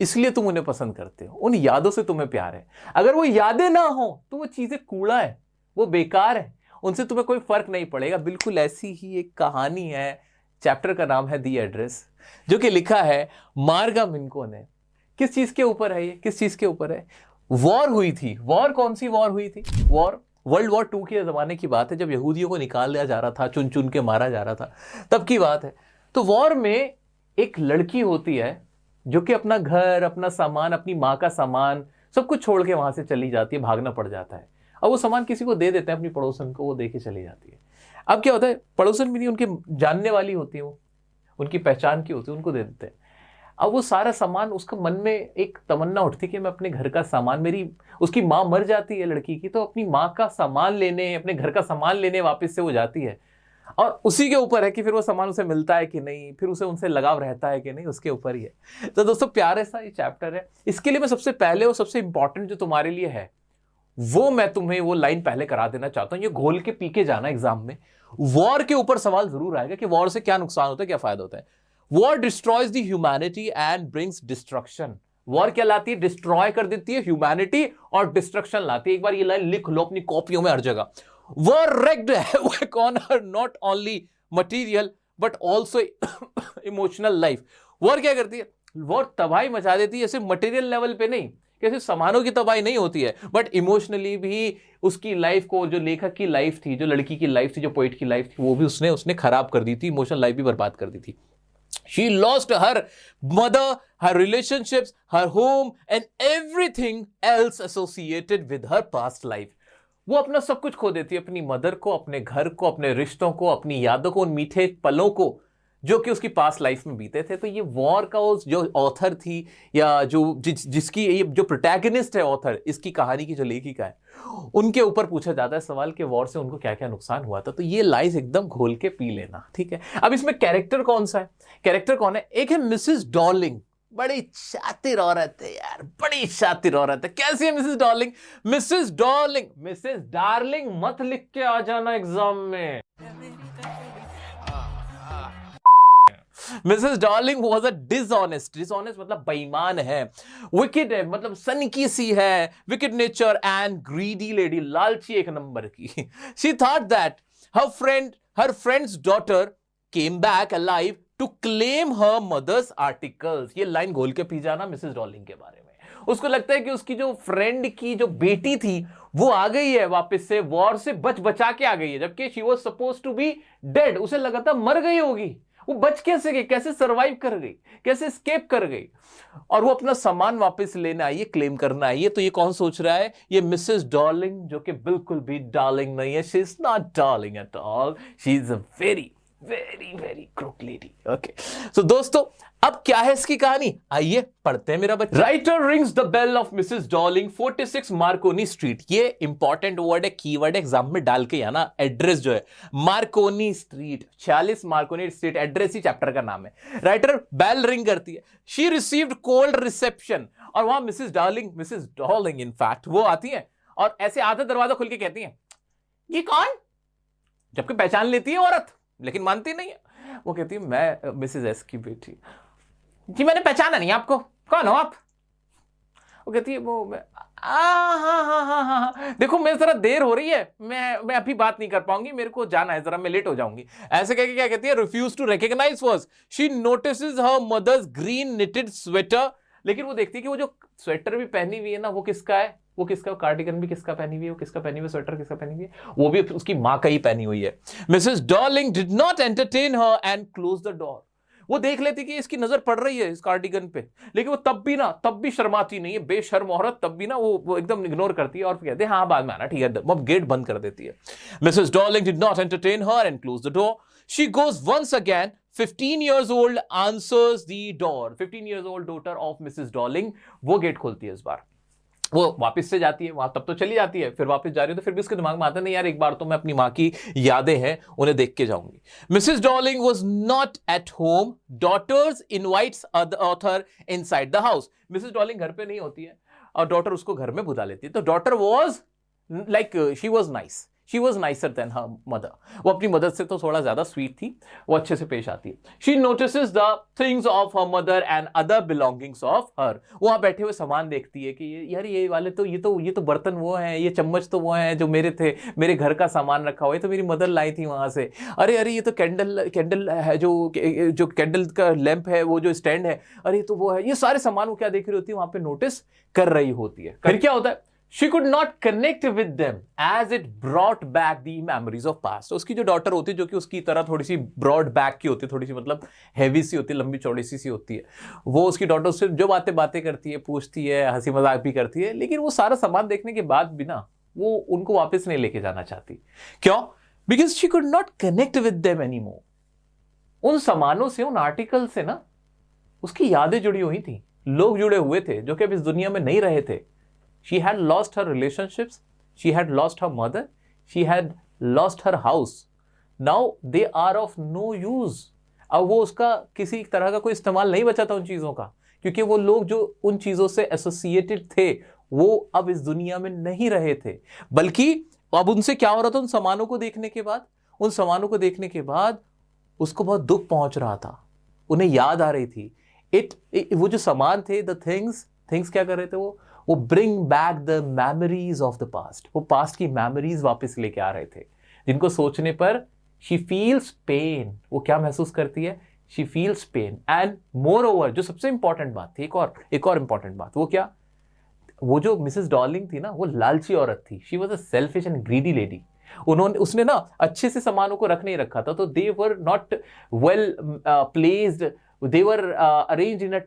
इसलिए तुम उन्हें पसंद करते हो, उन यादों से तुम्हें प्यार है। अगर वो यादें ना हो तो वो चीजें कूड़ा है, वो बेकार है, उनसे तुम्हें कोई फर्क नहीं पड़ेगा। बिल्कुल ऐसी ही एक कहानी है, चैप्टर का नाम है दी एड्रेस, जो कि लिखा है मार्गा मिन्को ने। किस चीज के ऊपर है ये, किस चीज के ऊपर है? वॉर हुई थी। वॉर कौन सी वॉर हुई थी? वॉर वर्ल्ड वॉर 2 के जमाने की बात है, जब यहूदियों को निकाल लिया जा रहा था, चुन चुन के मारा जा रहा था, तब की बात है। तो वॉर में एक लड़की होती है जो कि अपना घर, अपना सामान, अपनी माँ का सामान सब कुछ छोड़ के वहां से चली जाती है, भागना पड़ जाता है। और वो सामान किसी को दे देते हैं, अपनी पड़ोसन को, वो दे के चली जाती है। अब क्या होता है, पड़ोसन भी नहीं, उनके जानने वाली होती है, वो उनकी पहचान की होती है, उनको दे देते हैं। अब वो सारा सामान, उसका मन में एक तमन्ना उठती कि मैं अपने घर का सामान, मेरी उसकी माँ मर जाती है लड़की की, तो अपनी माँ का सामान लेने, अपने घर का सामान लेने वापस से वो जाती है। और उसी के ऊपर है कि फिर वो सामान उसे मिलता है कि नहीं, फिर उसे उनसे लगाव रहता है कि नहीं, उसके ऊपर ही है। तो दोस्तों प्यारे सा ये चैप्टर है। इसके लिए मैं सबसे पहले और सबसे इंपॉर्टेंट जो तुम्हारे लिए है, वो मैं तुम्हें वो लाइन पहले करा देना चाहता हूं। ये घोल के पी के जाना एग्जाम में। वॉर के ऊपर सवाल जरूर आएगा कि वॉर से क्या नुकसान होता है, क्या फायदा होता है। War destroys the humanity and brings destruction. War क्या लाती है? डिस्ट्रॉय कर देती है ह्यूमैनिटी और डिस्ट्रक्शन लाती है। एक बार ये लाइन लिख लो अपनी कॉपियों में हर जगह। War wreaked havoc on her not only material but also emotional life. War क्या करती है? वॉर तबाही मचा देती है, ऐसे मटेरियल लेवल पे नहीं, कैसे सामानों की तबाही नहीं होती है, बट इमोशनली भी उसकी लाइफ को, जो लेखक की लाइफ थी, जो लड़की की लाइफ थी, जो पोइट की लाइफ थी, वो भी उसने खराब कर दी थी, इमोशनल लाइफ भी बर्बाद कर दी थी। She lost her mother, her relationships, her home and everything else associated with her past life. वो अपना सब कुछ खो देती है, अपनी मदर को, अपने घर को, अपने रिश्तों को, अपनी यादों को, उन मीठे पलों को जो कि उसकी पास्ट लाइफ में बीते थे। तो ये वॉर का उस जो ऑथर थी, या जिसकी ये जो प्रोटैगनिस्ट है ऑथर, इसकी कहानी की जो लेखिका है, उनके ऊपर पूछा जाता है सवाल कि वॉर से उनको क्या क्या नुकसान हुआ था। तो ये लाइंस एकदम घोल के पी लेना, ठीक है। अब इसमें कैरेक्टर कौन सा है? कैरेक्टर कौन है? एक है मिसेस डॉर्लिंग। बड़ी शातिर औरत है यार, बड़ी शातिर औरत है। कैसी है Mrs Darling? Mrs Darling, Mrs darling मत लिख के आ जाना एग्जाम में। Mrs Darling was a dishonest, dishonest मतलब बेईमान है, विकेड है, मतलब सनकी सी है, wicked nature and greedy lady, लालची एक नंबर की। She thought that her friend's daughter came back alive to claim her mother's articles. ये लाइन घोल के पी जाना मिसेस डॉर्लिंग के बारे में। उसको लगता है कि उसकी जो फ्रेंड की जो बेटी थी वो आ गई है वापस से, वॉर से बचा के आ गई है, जबकि she was supposed to be dead. उसे लगा था मर गई होगी, वो बच कैसे गई, कैसे सरवाइव कर गई, कैसे स्केप कर गई, और वो अपना सामान वापस लेने आई है, क्लेम करना आई है। तो ये कौन सोच रहा है? ये मिसेस डॉर्लिंग, जो कि बिल्कुल भी डार्लिंग नहीं है। She is not darling at all, she is a very very very crook lady. Okay, so दोस्तों अब क्या है इसकी कहानी, आइए पढ़ते हैं मेरा बच्चा। Writer rings the bell of Mrs Dorling 46 Marconi street. ये इंपॉर्टेंट वर्ड है, कीवर्ड एग्जाम में डाल के आना। एड्रेस जो है Marconi street, 46 Marconi street, address ही चैप्टर का नाम है। राइटर बेल रिंग करती है। शी रिसीव्ड कोल्ड रिसेप्शन, और वहां मिसेस डॉर्लिंग इनफैक्ट वो आती है और ऐसे आधा दरवाजा खुल के कहती है ये कौन, जबकि पहचान लेती है औरत लेकिन मानती नहीं है। वो कहती है मैं मिसेस एस की बेटी। जी मैंने पहचाना नहीं आपको, कौन हो आप? वो कहती है वो हाँ, देखो मेरे जरा देर हो रही है, मैं अभी बात नहीं कर पाऊंगी, मेरे को जाना है जरा, मैं लेट हो जाऊंगी। ऐसे कह के क्या कहती है? Refuse to recognise first. She notices her mother's green knitted sweater. लेकिन वो देखती है कि वो जो स्वेटर भी पहनी हुई है ना, वो किसका है? वो किसका? कार्डिगन भी किसका पहनी हुई है? वो किसका पहनी हुई? स्वेटर किसका पहनी हुई है? वो भी उसकी मां का ही पहनी हुई है। Mrs Darling did not entertain her and close the door. वो देख लेती कि इसकी नजर पड़ रही है इस कार्डिगन पे, लेकिन वो तब भी शर्माती नहीं है, बेशर्म औरत, तब भी ना वो एकदम इग्नोर करती है और कहते हैं हाँ बाद में आना, ठीक है, अब गेट बंद कर देती है। Mrs Darling did not entertain her and close the door. She goes once again. 15 years old answers the door. 15 years old daughter of Mrs. Darling वो गेट खोलती है इस बार। वो वापस से जाती है वहां, तब तो चली जाती है, फिर वापस जा रही है तो फिर भी उसके दिमाग में आता नहीं यार, एक बार तो मैं अपनी माँ की यादें हैं उन्हें देख के जाऊंगी। Mrs Darling was not at home. Daughters invites the author inside the house. Mrs Darling घर पे नहीं होती है और डॉटर उसको घर में बुला लेती है। तो daughter was like she was nice, she was nicer than her mother, वो अपनी मदर से तो थोड़ा ज्यादा स्वीट थी, वो अच्छे से पेश आती है। She notices the things of her mother and other belongings of her, वहां बैठे हुए सामान देखती है कि यार ये वाले तो ये तो बर्तन वो हैं, ये चम्मच तो वो हैं जो मेरे थे, मेरे घर का सामान रखा हुआ है तो मेरी मदर लाई थी वहां से, अरे अरे ये तो कैंडल है, जो कैंडल का लैंप है, वो जो स्टैंड है, अरे तो वो है, ये सारे सामान वो क्या देख रही होती है, वहां पे नोटिस कर रही होती है। फिर क्या होता है, She could not connect with them as it brought back the memories of past. उसकी जो डॉटर होती है, जो कि उसकी तरह थोड़ी सी ब्रॉड बैक की होती है, थोड़ी सी मतलब हैवी सी होती है, लंबी चौड़ी सी होती है, वो उसकी डॉटर उससे जो बातें करती है, पूछती है, हंसी मजाक भी करती है, लेकिन वो सारा सामान देखने के बाद भी ना वो उनको वापस नहीं लेके जाना चाहती। क्यों? Because she could not connect with them anymore. उन सामानों से, उन आर्टिकल से ना उसकी यादें जुड़ी हुई थी, लोग जुड़े हुए थे जो कि अब इस दुनिया में नहीं रहे थे। She had lost her relationships, she had lost her mother, she had lost her house. Now they are of no use. अब वो उसका किसी तरह का कोई इस्तेमाल नहीं बचा था उन चीजों का, क्योंकि वो लोग जो उन चीजों से एसोसिएटेड थे वो अब इस दुनिया में नहीं रहे थे। बल्कि अब उनसे क्या हो रहा था, उन सामानों को देखने के बाद उसको बहुत दुख पहुंच रहा था, उन्हें याद आ रही थी। वो जो सामान थे, द थिंग्स क्या कर रहे थे, वो bring back the memories of the past, वो पास्ट की मेमोरीज वापस लेके आ रहे थे, जिनको सोचने पर शी फील्स पेन, वो क्या महसूस करती है, she feels pen. And more over, जो सबसे इंपॉर्टेंट बात थी, एक और इंपॉर्टेंट बात, वो क्या, वो जो मिसेस डॉर्लिंग थी ना, वो लालची औरत थी। She was a selfish and greedy lady. उसने ना अच्छे से सामानों को रख नहीं रखा था, तो they were not well placed, they were arranged in a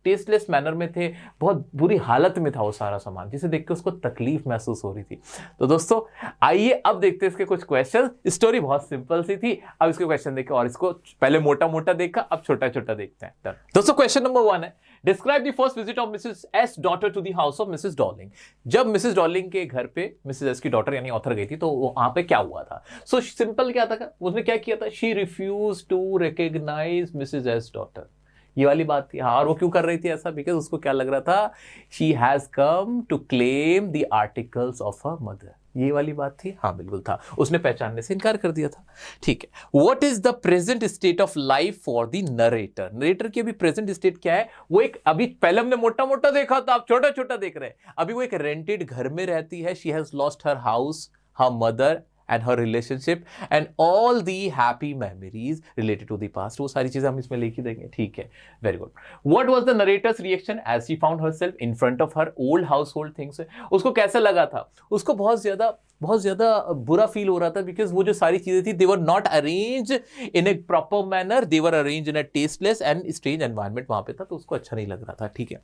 tasteless manner में थे, बहुत बुरी हालत में था वो सारा सामान, जिसे देख के उसको तकलीफ महसूस हो रही थी। तो दोस्तों आइए अब देखते हैं इसके कुछ क्वेश्चन। स्टोरी बहुत सिंपल सी थी, अब इसके क्वेश्चन देखें, और इसको पहले मोटा देखा, अब छोटा देखते हैं। दोस्तों क्वेश्चन नंबर 1 है, describe the first visit of Mrs S daughter to the house of Mrs Darling. जब मिसेस डॉर्लिंग के घर पे मिसेस एस की डॉटर यानी ऑथर गई थी, तो वहां पे क्या हुआ था। सो सिंपल क्या था, उसने क्या किया था, she refuse to recognise Mrs S daughter, ये वाली बात थी। हाँ, और वो क्यों कर रही थी ऐसा, बिकॉज उसको क्या लग रहा था, she has come to claim the articles of her mother, ये वाली बात थी। हाँ बिल्कुल था, उसने पहचानने से इनकार कर दिया था। ठीक है, what is the present state of life for the narrator की अभी प्रेजेंट स्टेट क्या है, वो एक, अभी पहले हमने मोटा देखा था, अब छोटा देख रहे हैं। अभी वो एक रेंटेड घर में रहती है, she has lost her house, her mother and her relationship and all the happy memories related to the past, वो सारी चीजें हम इसमें लिख ही देंगे। ठीक है, very good. What was the narrator's reaction as she found herself in front of her old household things? उसको कैसा लगा था, उसको बहुत ज्यादा बुरा फील हो रहा था, बिकॉज वो जो सारी चीजें थी, they were not arranged in a proper manner, they were arranged in a tasteless and strange environment वहां पे था, तो उसको अच्छा नहीं लग रहा था। ठीक है,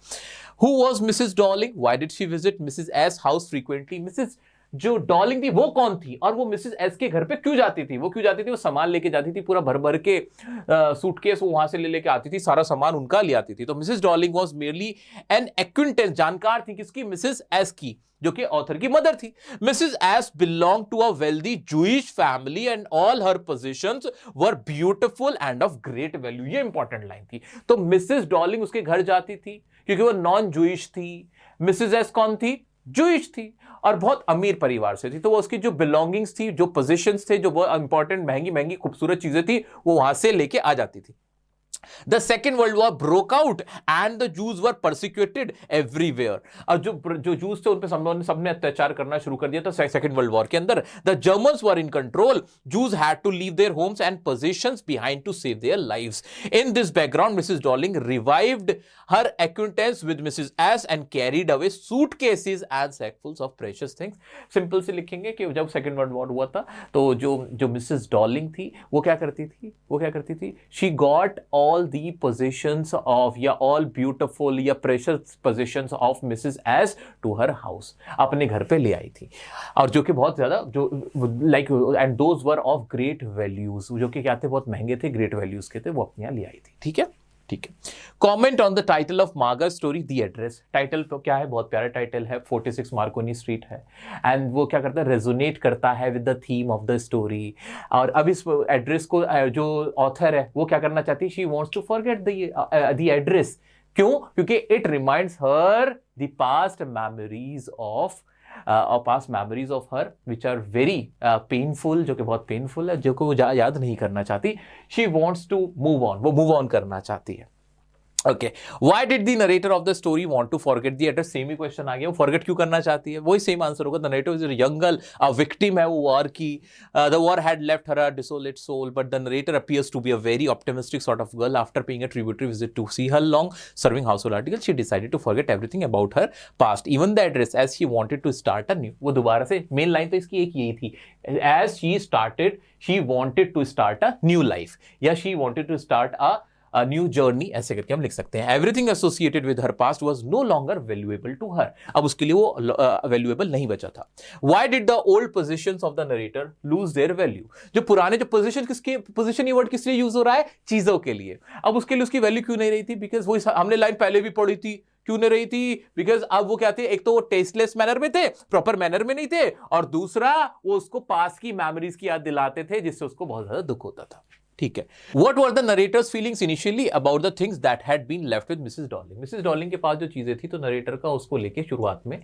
who was Mrs. Darling? Why did she visit Mrs. S house frequently? Mrs. जो डॉर्लिंग थी वो कौन थी, और वो मिसेस एस के घर पे क्यों जाती थी, वो सामान लेके जाती थी, पूरा भर के सूटकेस वो वहां से लेके आती थी, सारा सामान उनका ले आती थी। तो Mrs Darling was merely N acquaintance, जानकार थी किसकी, मिसेस एस की, जो कि ऑथर की मदर थी। Mrs S belong to a wealthy Jewish family and all her possessions were beautiful and of great value, ये इंपॉर्टेंट लाइन थी। तो मिसेस डॉर्लिंग उसके घर जाती थी क्योंकि वो नॉन जूइश थी। मिसेस एस कौन थी, जूइश थी और बहुत अमीर परिवार से थी, तो वो उसकी जो बिलोंगिंग्स थी, जो पोजीशंस थे, जो बहुत इंपॉर्टेंट महंगी खूबसूरत चीजें थी, वो वहां से लेके आ जाती थी। The Second World War broke out and the Jews were persecuted everywhere. और जो Jews थे उन पे सबने अत्याचार करना शुरू कर दिया था सेकंड वर्ल्ड वॉर के अंदर। The Germans were in control. Jews had to leave their homes and possessions behind to save their lives. In this background, Mrs. Darling revived her acquaintance with Mrs. S and carried away suitcases and sackfuls of precious things. Simple से लिखेंगे कि जब second world war हुआ था, तो जो Mrs Darling थी वो क्या करती थी, she got all the possessions of या all beautiful या precious possessions of Mrs. S to her house, अपने घर पे ले आई थी, और जो कि बहुत ज्यादा जो like and those were of great values, जो कि क्या थे, बहुत महंगे थे, great values के थे, वो अपने यहाँ ले आई थी। ठीक है, comment on the title of Marga story, the address. Title तो क्या है, बहुत प्यारा टाइटल है, 46 मार्कोनी स्ट्रीट है, एंड वो क्या करता है, रेजोनेट करता है with the theme of the story. और अब इस एड्रेस को जो ऑथर है वो क्या करना चाहती है, she wants to forget the address. क्यों? क्योंकि it reminds her the past memories of और past memories of her which are very painful, जो कि बहुत पेनफुल है, जो कि वो याद नहीं करना चाहती. She wants to move on, वो मूव ऑन करना चाहती है. Okay, why did the narrator of the story want to forget the address? Same ही क्वेश्चन आ गया, वो फॉरगेट क्यों करना चाहती है? वही सेम आंसर होगा. The narrator is a young girl, a victim है वो वॉर की. The war had left her a desolate soul, but the narrator appears to be a very optimistic sort of girl. After paying a tributary visit to see her long serving household article, she decided to forget everything about her past, even the address, as she wanted to start a new. वो दोबारा से main line तो इसकी एक यही थी, as she wanted to start a new life, या she wanted to start a new journey, ऐसे करके हम लिख सकते हैं. Everything associated with her past was no longer valuable to her. अब उसके लिए वो valuable नहीं बचा था. Why did the old positions of the narrator lose their value? जो पुराने जो position, किसके position, ये word किस लिए यूज हो रहा है? चीजों के लिए. अब उसके लिए उसकी वैल्यू क्यों नहीं रही थी? बिकॉज वो हमने लाइन पहले भी पढ़ी थी, क्यों नहीं रही थी? बिकॉज अब वो क्या थे, एक तो वो टेस्टलेस मैनर में थे, प्रॉपर मैनर में नहीं थे, और दूसरा वो उसको पास्ट की मेमोरीज की याद दिलाते थे, जिससे उसको बहुत ज्यादा दुख होता था. ठीक है. What were the narrator's feelings initially about the things that had been left with Mrs. Darling? Mrs. Darling के पास जो चीजें थी, तो नरेटर का उसको लेके शुरुआत में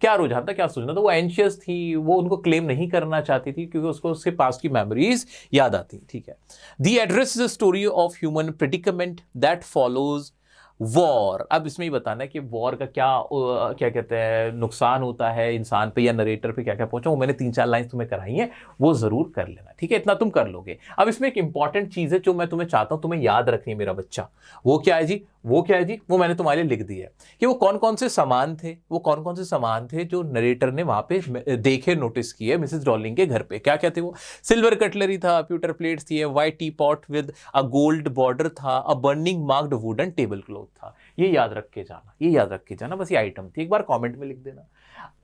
क्या रुझान था, क्या सोचना था? वो एंशियस थी, वो उनको क्लेम नहीं करना चाहती थी, क्योंकि उसको उसके पास की मेमोरीज याद आती. ठीक है. The address is a story of human predicament that follows war. अब इसमें ही बताना है कि वॉर का क्या कहते हैं नुकसान होता है इंसान पे या नरेटर पे, क्या क्या पहुंचा. वो मैंने 3-4 लाइन तुम्हें कराई हैं, वो जरूर कर लेना. ठीक है, इतना तुम कर लोगे. अब इसमें एक इंपॉर्टेंट चीज है जो मैं तुम्हें चाहता हूं तुम्हें याद रखनी है मेरा बच्चा. वो क्या है जी? वो क्या है जी? वो मैंने तुम्हारे लिए लिख दी है कि वो कौन कौन से सामान थे, वो कौन कौन से सामान थे जो नरेटर ने वहां पे देखे, नोटिस किए मिसेस डॉर्लिंग के घर पे. क्या क्या थे वो? सिल्वर कटलरी था, pewter प्लेट्स थी, white tea pot with a gold border था, a burning marked wooden table cloth था. ये याद रख के जाना, ये याद रख के जाना. बस ये आइटम थी. एक बार कमेंट में लिख देना.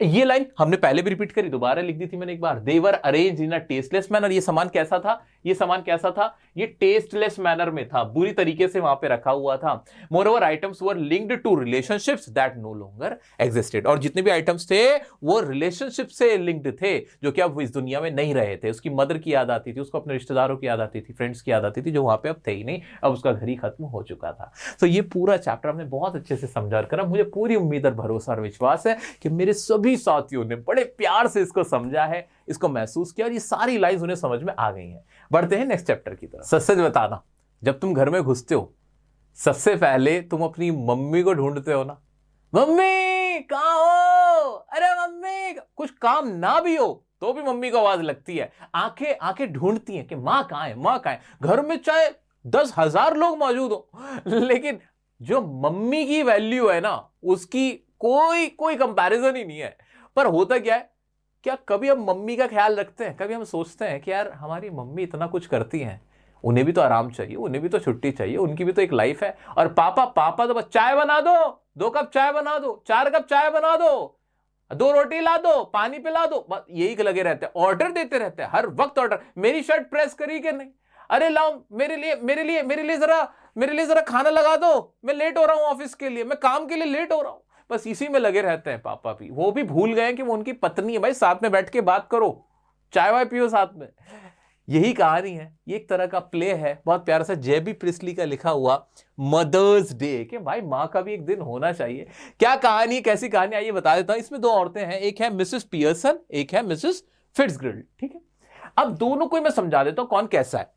ये लाइन हमने पहले भी रिपीट करी, दोबारा लिख दी थी मैंने एक बार. They were arrange in a tasteless manner. ये सामान कैसा था? ये सामान कैसा था? ये टेस्टलेस मैनर में था, बुरी तरीके से वहां पे रखा हुआ था. Moreover items were linked to relationships that no longer existed. और जितने भी आइटम्स थे वो रिलेशनशिप से लिंक्ड थे, जो कि अब इस दुनिया में नहीं रहे थे. उसकी मदर की याद आती थी, उसको अपने रिश्तेदारों की याद आती थी, फ्रेंड्स की याद आती थी, जो वहां पे अब थे ही नहीं. अब उसका घर ही खत्म हो चुका था. तो ये पूरा चैप्टर हमने बहुत अच्छे से समझा कर, मुझे पूरी उम्मीद और भरोसा और विश्वास है कि मेरे सभी साथियों ने बड़े प्यार से इसको समझा है, इसको महसूस किया, और ये सारी लाइंस उन्हें समझ में आ गई हैं. बढ़ते हैं नेक्स्ट चैप्टर की तरफ. सच सच बताना, जब तुम घर में घुसते हो सबसे पहले तुम अपनी मम्मी को ढूंढते हो ना. मम्मी कहाँ हो? अरे मम्मी. कुछ काम ना भी हो तो भी मम्मी को आवाज लगती है, आंखें आंखें ढूंढती हैं कि माँ कहाँ है, माँ कहाँ है. घर में चाहे 10,000 लोग मौजूद हो, लेकिन जो मम्मी की वैल्यू है ना, उसकी कोई कंपैरिजन ही नहीं है. पर होता क्या है, क्या कभी हम मम्मी का ख्याल रखते हैं? कभी हम सोचते हैं कि यार हमारी मम्मी इतना कुछ करती हैं, उन्हें भी तो आराम चाहिए, उन्हें भी तो छुट्टी चाहिए, उनकी भी तो एक लाइफ है. और पापा तो बस चाय बना दो, 2 कप चाय बना दो, 4 कप चाय बना दो, 2 रोटी ला दो, पानी पिला दो, बस यही लगे रहते हैं. ऑर्डर देते रहते हैं हर वक्त. ऑर्डर, मेरी शर्ट प्रेस करी कि नहीं? अरे लाओ मेरे लिए जरा खाना लगा दो, मैं लेट हो रहा हूं ऑफिस के लिए, मैं काम के लिए लेट हो रहा हूं. बस इसी में लगे रहते हैं पापा भी. वो भी भूल गए कि वो उनकी पत्नी है. भाई साथ में बैठ के बात करो, चाय वाय पियो साथ में. यही कहानी है. ये एक तरह का प्ले है, बहुत प्यारा सा जेबी प्रिस्ली का लिखा हुआ मदर्स डे, कि भाई माँ का भी एक दिन होना चाहिए. क्या कहानी, कैसी कहानी, आइए बता देता हूं. इसमें 2 औरतें हैं, एक है मिसेस पियर्सन, एक है मिसेस फिट्जगिल्ड. ठीक है, अब दोनों को मैं समझा देता हूं कौन कैसा है.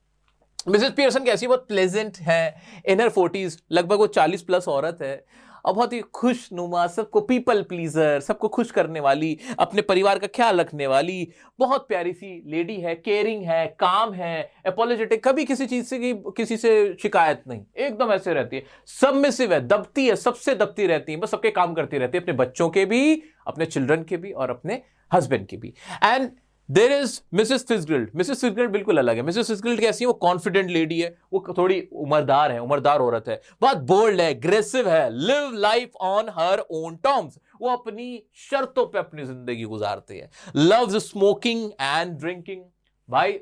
मिसेस पियर्सन कैसी? बहुत प्लेजेंट है, इन हर 40s, लगभग वो 40 प्लस औरत है, और बहुत ही खुश नुमा, सबको पीपल प्लीजर, सबको खुश करने वाली, अपने परिवार का ख्याल रखने वाली बहुत प्यारी सी लेडी है. केयरिंग है, काम है, एपोलोजेटिक, कभी किसी चीज से किसी से शिकायत नहीं, एकदम ऐसे रहती है. सबमिसिव है, दबती है, सबसे दबती रहती है, बस सबके काम करती रहती है, अपने बच्चों के भी, अपने चिल्ड्रन के भी, और अपने हस्बैंड के भी. And there is Mrs Fitzgerald. Mrs Fitzgerald बिल्कुल अलग है. मिसेस फिट्जगिल्ड कैसी है? वो कॉन्फिडेंट लेडी है, वो थोड़ी उम्रदार औरत है, बहुत बोल्ड है, एग्रेसिव है, live life on her own terms. वो अपनी शर्तों पे अपनी जिंदगी गुजारती है. Loves smoking and drinking. भाई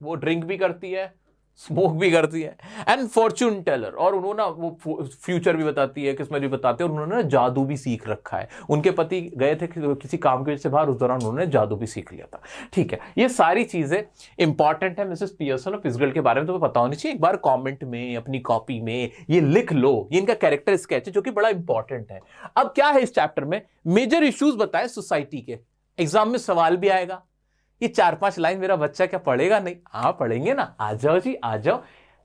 वो ड्रिंक भी करती है, स्मोक भी करती है. एंड फॉर्च्यून टेलर, और उन्होंने वो फ्यूचर भी बताती है, किस्मत भी बताती है. उन्होंने जादू भी सीख रखा है. उनके पति गए थे किसी काम की वजह से बाहर, उस दौरान उन्होंने जादू भी सीख लिया था. ठीक है, ये सारी चीजें इंपॉर्टेंट है मिसेस पियर्सन और फिट्जगिल्ड के बारे में तुम्हें पता होनी चाहिए. एक बार कॉमेंट में, अपनी कॉपी में ये लिख लो. ये इनका कैरेक्टर स्केच है जो कि बड़ा इंपॉर्टेंट है. अब क्या है इस चैप्टर में? मेजर इश्यूज बताए सोसाइटी के. एग्जाम में सवाल भी आएगा। ये 4-5 लाइन मेरा बच्चा क्या पढ़ेगा? नहीं, हाँ पढ़ेंगे ना, आ जाओ जी आ जाओ।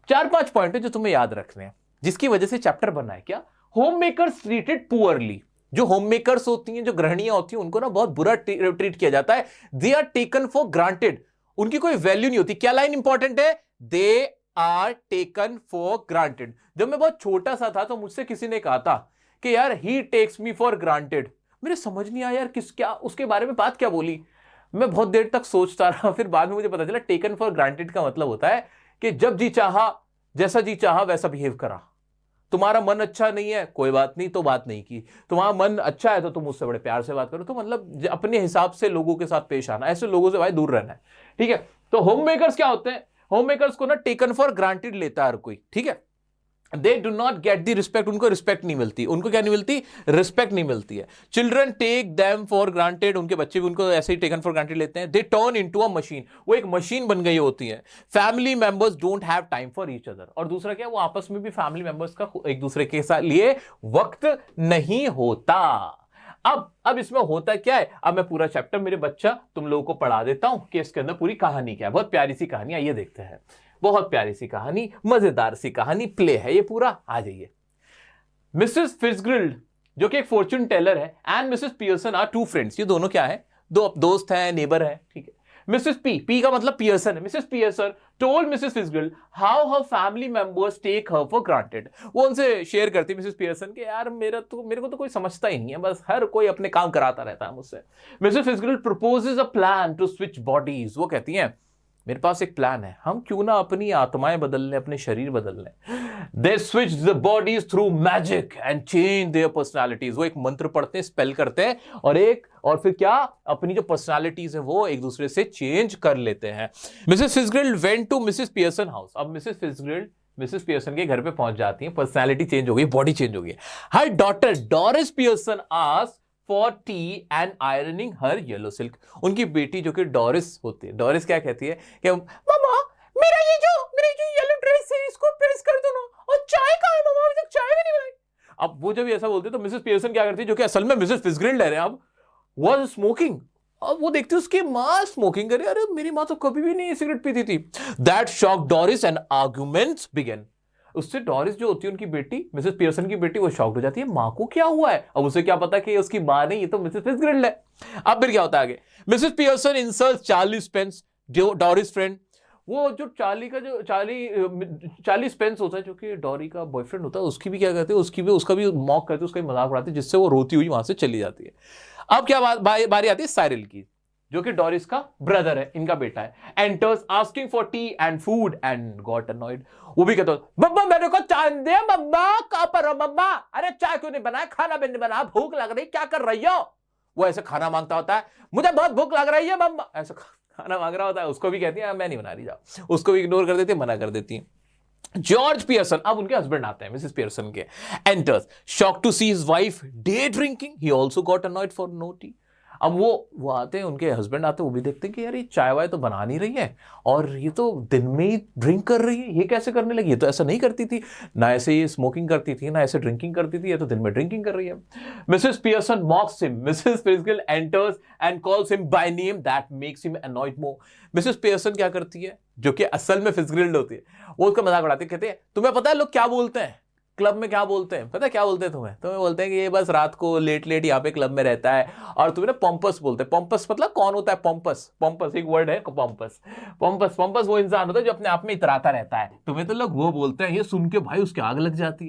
4-5 पॉइंट है जो तुम्हें याद रखने हैं, जिसकी वजह से चैप्टर बना है। क्या? Home makers treated poorly. जो होम मेकर्स होती हैं, जो गृहिणियां होती हैं, उनको ना बहुत बुरा ट्रीट किया जाता है। They are taken for granted, उनकी कोई वैल्यू नहीं होती। क्या लाइन इंपॉर्टेंट है? They are taken for granted. जब मैं बहुत छोटा सा था तो मुझसे किसी ने कहा था कि यार ही टेक्स मी फॉर ग्रांटेड। मेरे समझ नहीं आया यार क्या उसके बारे में बात क्या बोली। मैं बहुत देर तक सोचता रहा, फिर बाद में मुझे पता चला टेकन फॉर ग्रांटेड का मतलब होता है कि जब जी चाहा, जैसा जी चाहा वैसा बिहेव करा। तुम्हारा मन अच्छा नहीं है, कोई बात नहीं, तो बात नहीं की। तुम्हारा मन अच्छा है तो तुम मुझसे बड़े प्यार से बात करो। तो मतलब अपने हिसाब से लोगों के साथ पेश आना, ऐसे लोगों से भाई दूर रहना है, ठीक है। तो होम मेकर्स क्या होते हैं? होम मेकर्स को ना टेकन फॉर ग्रांटेड लेता है हर कोई, ठीक है। They do not get the respect, उनको रिस्पेक्ट नहीं मिलती। उनको क्या नहीं मिलती? रिस्पेक्ट नहीं मिलती है। Children take them for granted, उनके बच्चे भी उनको ऐसे ही टेकन फॉर ग्रांटेड लेते हैं। They turn into a machine, वो एक मशीन बन गई होती है। Family members don't have time for each other, और दूसरा क्या, वो आपस में भी फैमिली मेंबर्स का एक दूसरे के साथ लिए वक्त नहीं होता। अब इसमें होता क्या है, अब मैं पूरा चैप्टर मेरे बच्चा तुम लोगों को पढ़ा देता हूं कि इसके अंदर पूरी कहानी क्या है। बहुत प्यारी सी कहानी, आइए देखते हैं। बहुत प्यारी सी कहानी, मजेदार सी कहानी, प्ले है ये पूरा, आ जाइए। मिसेस फिट्जग्रिल्ड जो कि एक फॉर्च्यून टेलर है, and Mrs Pearson are two friends. ये दोनों क्या है? दो दोस्त हैं, नेबर है, ठीक है। मिसेस पी का मतलब पियर्सन है। Mrs Pearson told Mrs Fitzgerald how her family members take her for granted. वो उनसे शेयर करती मिसेस पियर्सन के यार मेरे को तो कोई समझता ही नहीं है, बस हर कोई अपने काम कराता रहता है मुझसे। Mrs Fitzgerald proposes a plan to switch bodies. वो कहती हैं मेरे पास एक प्लान है, हम क्यों ना अपनी आत्माएं बदल लें, अपने शरीर बदल लें। They switch the bodies through magic and change their personalities. वो एक मंत्र पढ़ते हैं, स्पेल करते हैं, और फिर क्या, अपनी जो पर्सनालिटीज है वो एक दूसरे से चेंज कर लेते हैं। Mrs Fitzgerald went to Mrs Pearson house. अब मिसेस फिट्जग्रिल्ड मिसेस पियर्सन के घर पे पहुंच जाती है, पर्सनालिटी चेंज हो गई, बॉडी चेंज हो गई। Her daughter Doris Pearson asked for tea and ironing her yellow silk. उनकी बेटी जो कि डोरिस होती है, डोरिस क्या कहती है कि मामा मेरी जो येलो ड्रेस है इसको प्रेस कर दो ना, और चाय कहाँ है मामा, अभी तक चाय भी नहीं बनाई। अब वो जब ऐसा बोलते तो मिसेस पियर्सन क्या करती है, जो कि असल में मिसेस फिट्जग्रिल्ड है, अब वाज स्मोकिंग। अब वो देखती है उसकी माँ स्मोकिंग करे, अरे मेरी माँ तो कभी भी नहीं सिगरेट पीती थी। That shock Doris and arguments began. उससे डोरिस जो होती है उनकी बेटी, मिसेस पियर्सन की बेटी, वो शॉक्ड हो जाती है, माँ को क्या हुआ है। अब उसे क्या पता कि उसकी माँ नहीं, ये तो मिसेस फिट्जग्रिल्ड है। अब फिर क्या होता है आगे, Mrs Pearson insults Charlie Spence, जो डोरिस फ्रेंड। वो जो चार्ली स्पेंस होता है, जो कि डोरी का बॉयफ्रेंड होता है, उसकी भी क्या कहते हैं, उसका भी मॉक करते हैं, उसका भी मजाक उड़ाते हैं, जिससे वो रोती हुई वहां से चली जाती है। अब क्या बारी आती है साइरिल की, जो कि डोरिस का ब्रदर है, इनका बेटा है। Enters asking for tea and food and got annoyed. वो भी कहता है मम्मा मेरे को चाय दे, मम्मा कहां पर हो मम्मा, अरे चाय क्यों नहीं बनाया, खाना भी नहीं बना, भूख लग रही, क्या कर रही हो। वो ऐसे खाना मांगता होता है, मुझे बहुत भूख लग रही है मम्मा, ऐसा खाना मांग रहा होता है। उसको भी कहती है मैं नहीं बना रही, जाओ। उसको भी इग्नोर कर देती है, मना कर देती है। जॉर्ज पियर्सन, अब उनके हस्बैंड आते हैं मिसेस पियर्सन के, enters shock to see his wife day drinking, he also got annoyed for no tea. अब वो आते हैं, उनके हस्बैंड आते हैं, वो भी देखते हैं कि यार ये चाय वाय तो बना नहीं रही है, और ये तो दिन में ही ड्रिंक कर रही है, ये कैसे करने लगी, ये तो ऐसा नहीं करती थी ना, ऐसे ये स्मोकिंग करती थी ना ऐसे ड्रिंकिंग करती थी, ये तो दिन में ड्रिंकिंग कर रही है। Mrs Pearson mocks him. Mrs Fitzgerald enters and calls him by name, that makes him annoyed more. Mrs Pearson क्या करती है, जो कि असल में फिट्जग्रिल्ड होती है, वो उसका मजाक उड़ाती है, कहते हैं तुम्हें पता है लोग क्या बोलते हैं क्लब में, क्या बोलते हैं पता है, क्या बोलते हैं तुम्हें बोलते हैं कि ये बस रात को लेट यहाँ पे क्लब में रहता है, और तुम्हें ना पॉम्पस बोलते हैं। पॉम्पस मतलब कौन होता है, पॉम्पस एक वर्ड है, पॉम्पस वो इंसान होता है जो अपने आप में इतराता रहता है, तुम्हें तो लोग वो बोलते हैं। ये सुन के भाई उसके आग लग जाती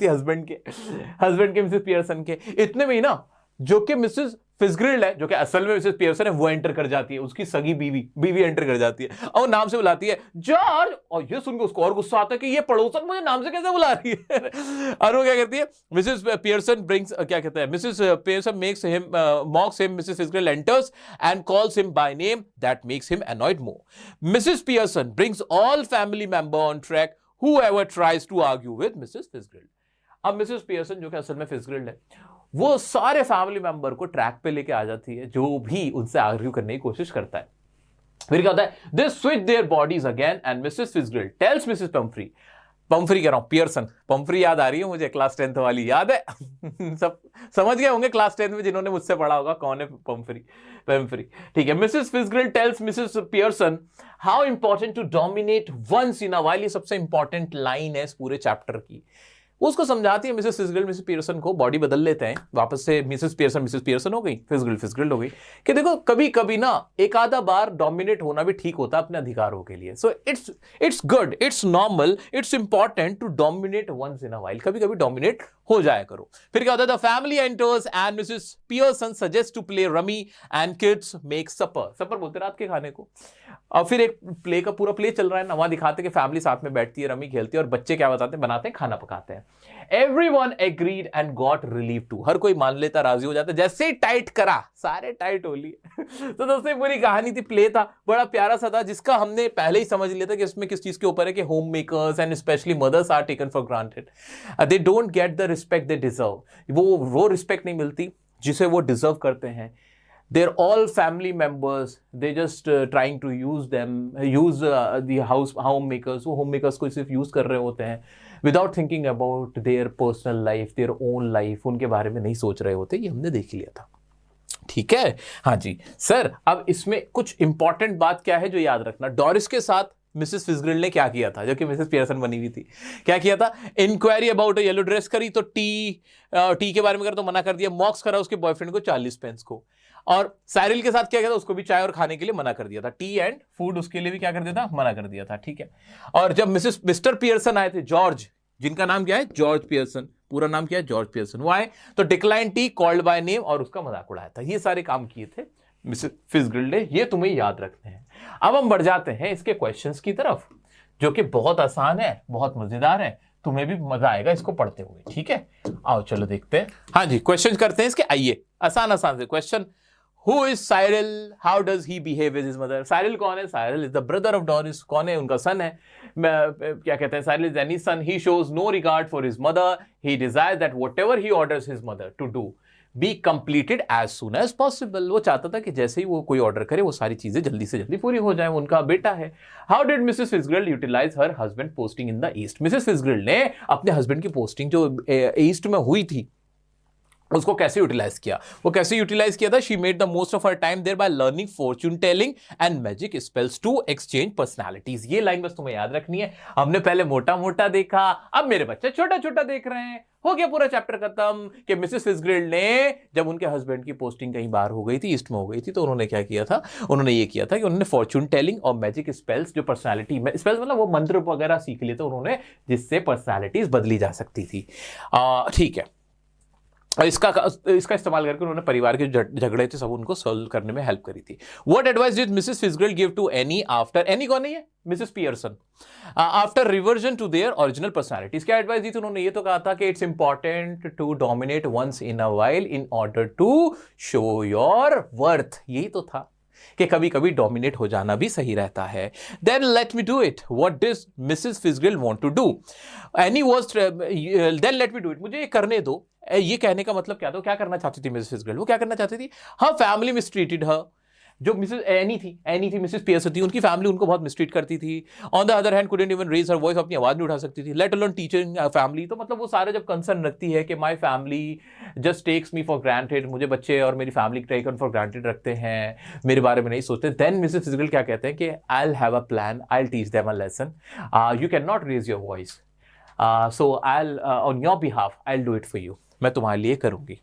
है, हस्बैंड के मिसेस पियर्सन के। इतने में ही ना जो कि मिसेस फिट्जग्रिल्ड है, जो कि असल में मिसेस पियर्सन है, वो एंटर कर जाती है, उसकी सगी बीवी एंटर कर जाती है, और नाम से बुलाती है जॉर्ज। और ये सुनकर उसको और गुस्सा आता है कि ये पड़ोसन मुझे नाम से कैसे बुला रही है। और वो क्या करती है, मिसेस पियर्सन ब्रिंग्स, क्या कहता है, Mrs Pearson makes him mocks him. Mrs Fitzgerald enters and calls him by name, that makes him annoyed more. Mrs Pearson brings all family member on track whoever tries to argue with Mrs Fitzgerald. अब Mrs Pearson, जो कि असल में फिट्जग्रिल्ड है, वो सारे family member को track पे लेके आ जाती है, जो भी उनसे आर्ग्यू करने की कोशिश करता है। फिर क्या होता है, they switch their bodies again and Mrs Fitzgerald tells Mrs Pumphrey कह रहा हूं, पियर्सन, पम्फ्री याद आ रही है मुझे, क्लास 10th वाली याद है। सब समझ गए होंगे क्लास 10 में जिन्होंने मुझसे पढ़ा होगा कौन है पेम्फ्री। ठीक है, मिसेस फिजग्रिल tells Mrs Pearson how important to dominate once in a while. ये सबसे इंपॉर्टेंट लाइन है इस पूरे चैप्टर की। उसको समझाती है मिसेस फिजग्रिल मिसेस पियर्सन को, बॉडी बदल लेते हैं वापस से, मिसेस पियर्सन हो गई, फिजग्रिल हो गई, कि देखो कभी कभी ना एक आधा बार डोमिनेट होना भी ठीक होता है अपने अधिकारों के लिए। So it's good, it's normal, it's important to dominate once in a while, कभी कभी डोमिनेट हो जाया करो। फिर क्या होता है, the family enters and Mrs Pearson suggest to play rummy and kids make supper बोलते रात के खाने को। और फिर एक प्ले का पूरा प्ले चल रहा है ना, वहां दिखाते कि फैमिली साथ में बैठती है, रमी खेलती है और बच्चे क्या बताते हैं, बनाते हैं, खाना पकाते हैं। Everyone agreed and got relief too. हर कोई मान लेता, राजी हो जाता, जैसे ही टाइट करा सारे टाइट हो लिए। तो दोस्तों पूरी कहानी थी, प्ले था, बड़ा प्यारा सा था, जिसका हमने पहले ही समझ लिया था कि इसमें किस चीज के ऊपर है कि home makers and specially mothers are taken for granted, they don't get the respect they deserve. वो रिस्पेक्ट नहीं मिलती जिसे वो डिजर्व करते हैं। They're all family members. They just trying to use the homemakers. वो homemakers को सिर्फ यूज कर रहे होते हैं without thinking about their personal life, their own life. उनके बारे में नहीं सोच रहे होते। ये हमने देख लिया था, ठीक है। हाँ जी सर, अब इसमें कुछ इंपॉर्टेंट बात क्या है जो याद रखना, डोरिस के साथ मिसेस फिजग्रिल ने क्या किया था, जो कि मिसेस पियर्सन बनी हुई थी, क्या किया था, इंक्वायरी अबाउट येलो ड्रेस करी तो टी के बारे में कर तो मना कर दिया, मॉक्स करा उसके बॉयफ्रेंड को 40 पेंस को, और साइरिल के साथ क्या किया था, उसको भी चाय और खाने के लिए मना कर दिया था, टी एंड फूड उसके लिए भी क्या कर दिया था, मना कर दिया था, ठीक है। और जब मिस्टर पियर्सन आए थे, जॉर्ज, जिनका नाम क्या है, जॉर्ज पियर्सन, पूरा नाम क्या है, जॉर्ज पियर्सन, वो आए तो decline T, called by name और उसका मजाक उड़ाया था। ये सारे काम किए थे मिसेस फिजग्रिल ने, ये तुम्हें याद रखने हैं। अब हम बढ़ जाते हैं इसके क्वेश्चंस की तरफ, जो कि बहुत आसान है, बहुत मजेदार है, तुम्हें भी मजा आएगा इसको पढ़ते हुए, ठीक है। आओ चलो देखते हैं। हाँ जी, क्वेश्चन करते हैं इसके, आइए आसान से question. Who is Cyril? How does he behave with his mother? Cyril कौन है? Cyril is the brother of Doris. कौन है? उनका सन है। क्या कहते हैं, Cyril is Annie's son. He shows no regard for his mother. He desires that whatever he orders his mother to do be completed as soon as possible. वो चाहता था कि जैसे ही वो कोई ऑर्डर करे वो सारी चीजें जल्दी से जल्दी पूरी हो जाए, उनका बेटा है। How did Mrs. Fitzgerald utilize her husband posting in the East? Mrs. Fitzgerald ने अपने हस्बैंड की पोस्टिंग जो ईस्ट में हुई थी उसको कैसे यूटिलाइज किया, वो कैसे यूटिलाइज किया था, she made the most of her time there by learning fortune telling and magic spells to exchange personalities. ये लाइन बस तुम्हें याद रखनी है। हमने पहले मोटा मोटा देखा, अब मेरे बच्चे छोटा छोटा देख रहे हैं। हो गया पूरा चैप्टर खत्म कि मिसेस फिजग्रिल ने जब उनके हस्बैंड की पोस्टिंग कहीं बाहर हो गई थी, ईस्ट में हो गई थी, तो उन्होंने क्या किया था, उन्होंने ये किया था कि उन्होंने फॉर्च्यून टेलिंग और मैजिक स्पेल्स, जो पर्सनालिटी स्पेल्स मतलब वो मंत्र वगैरह सीख लिए थे उन्होंने, जिससे पर्सनालिटीज बदली जा सकती थी, ठीक है। और इसका इस्तेमाल करके उन्होंने परिवार के झगड़े थे सब उनको सॉल्व करने में हेल्प करी थी। व्हाट एडवाइस डिड मिसेस फिजग्रिल give to Annie after, Annie कौन है, Mrs Pearson, after reversion to their original personalities? क्या एडवाइस दी थी उन्होंने? ये तो कहा था कि it's important to dominate once in a while in order to show your worth. यही तो था कि कभी कभी डोमिनेट हो जाना भी सही रहता है। Then let me do it, what does Mrs फिजग्रिल want to do, Annie was, then let me do it, मुझे ये करने दो। ये कहने का मतलब क्या था, क्या करना चाहती थी मिसेस फिजग्रिल, वो क्या करना चाहती थी, हर फैमिली मिसट्रीटेड हर, जो मिसेस एनी थी मिसेस पियर्सन थी, उनकी फैमिली उनको बहुत मिसट्रीट करती थी। On the other hand couldn't even raise her voice, अपनी आवाज नहीं उठा सकती थी, लेट अलोन टीचिंग फैमिली। तो मतलब वो सारे जब कंसर्न रखती है कि my family just takes me for granted, मुझे बच्चे और मेरी फैमिली टेकन फॉर ग्रांटेड रखते हैं, मेरे बारे में नहीं सोचते, देन मिसेस फिजग्रिल क्या कहते हैं कि I will have a plan, I will teach them a lesson, you can not raise your voice, so I will on your behalf I will do it for you, मैं तुम्हारे लिए करूंगी।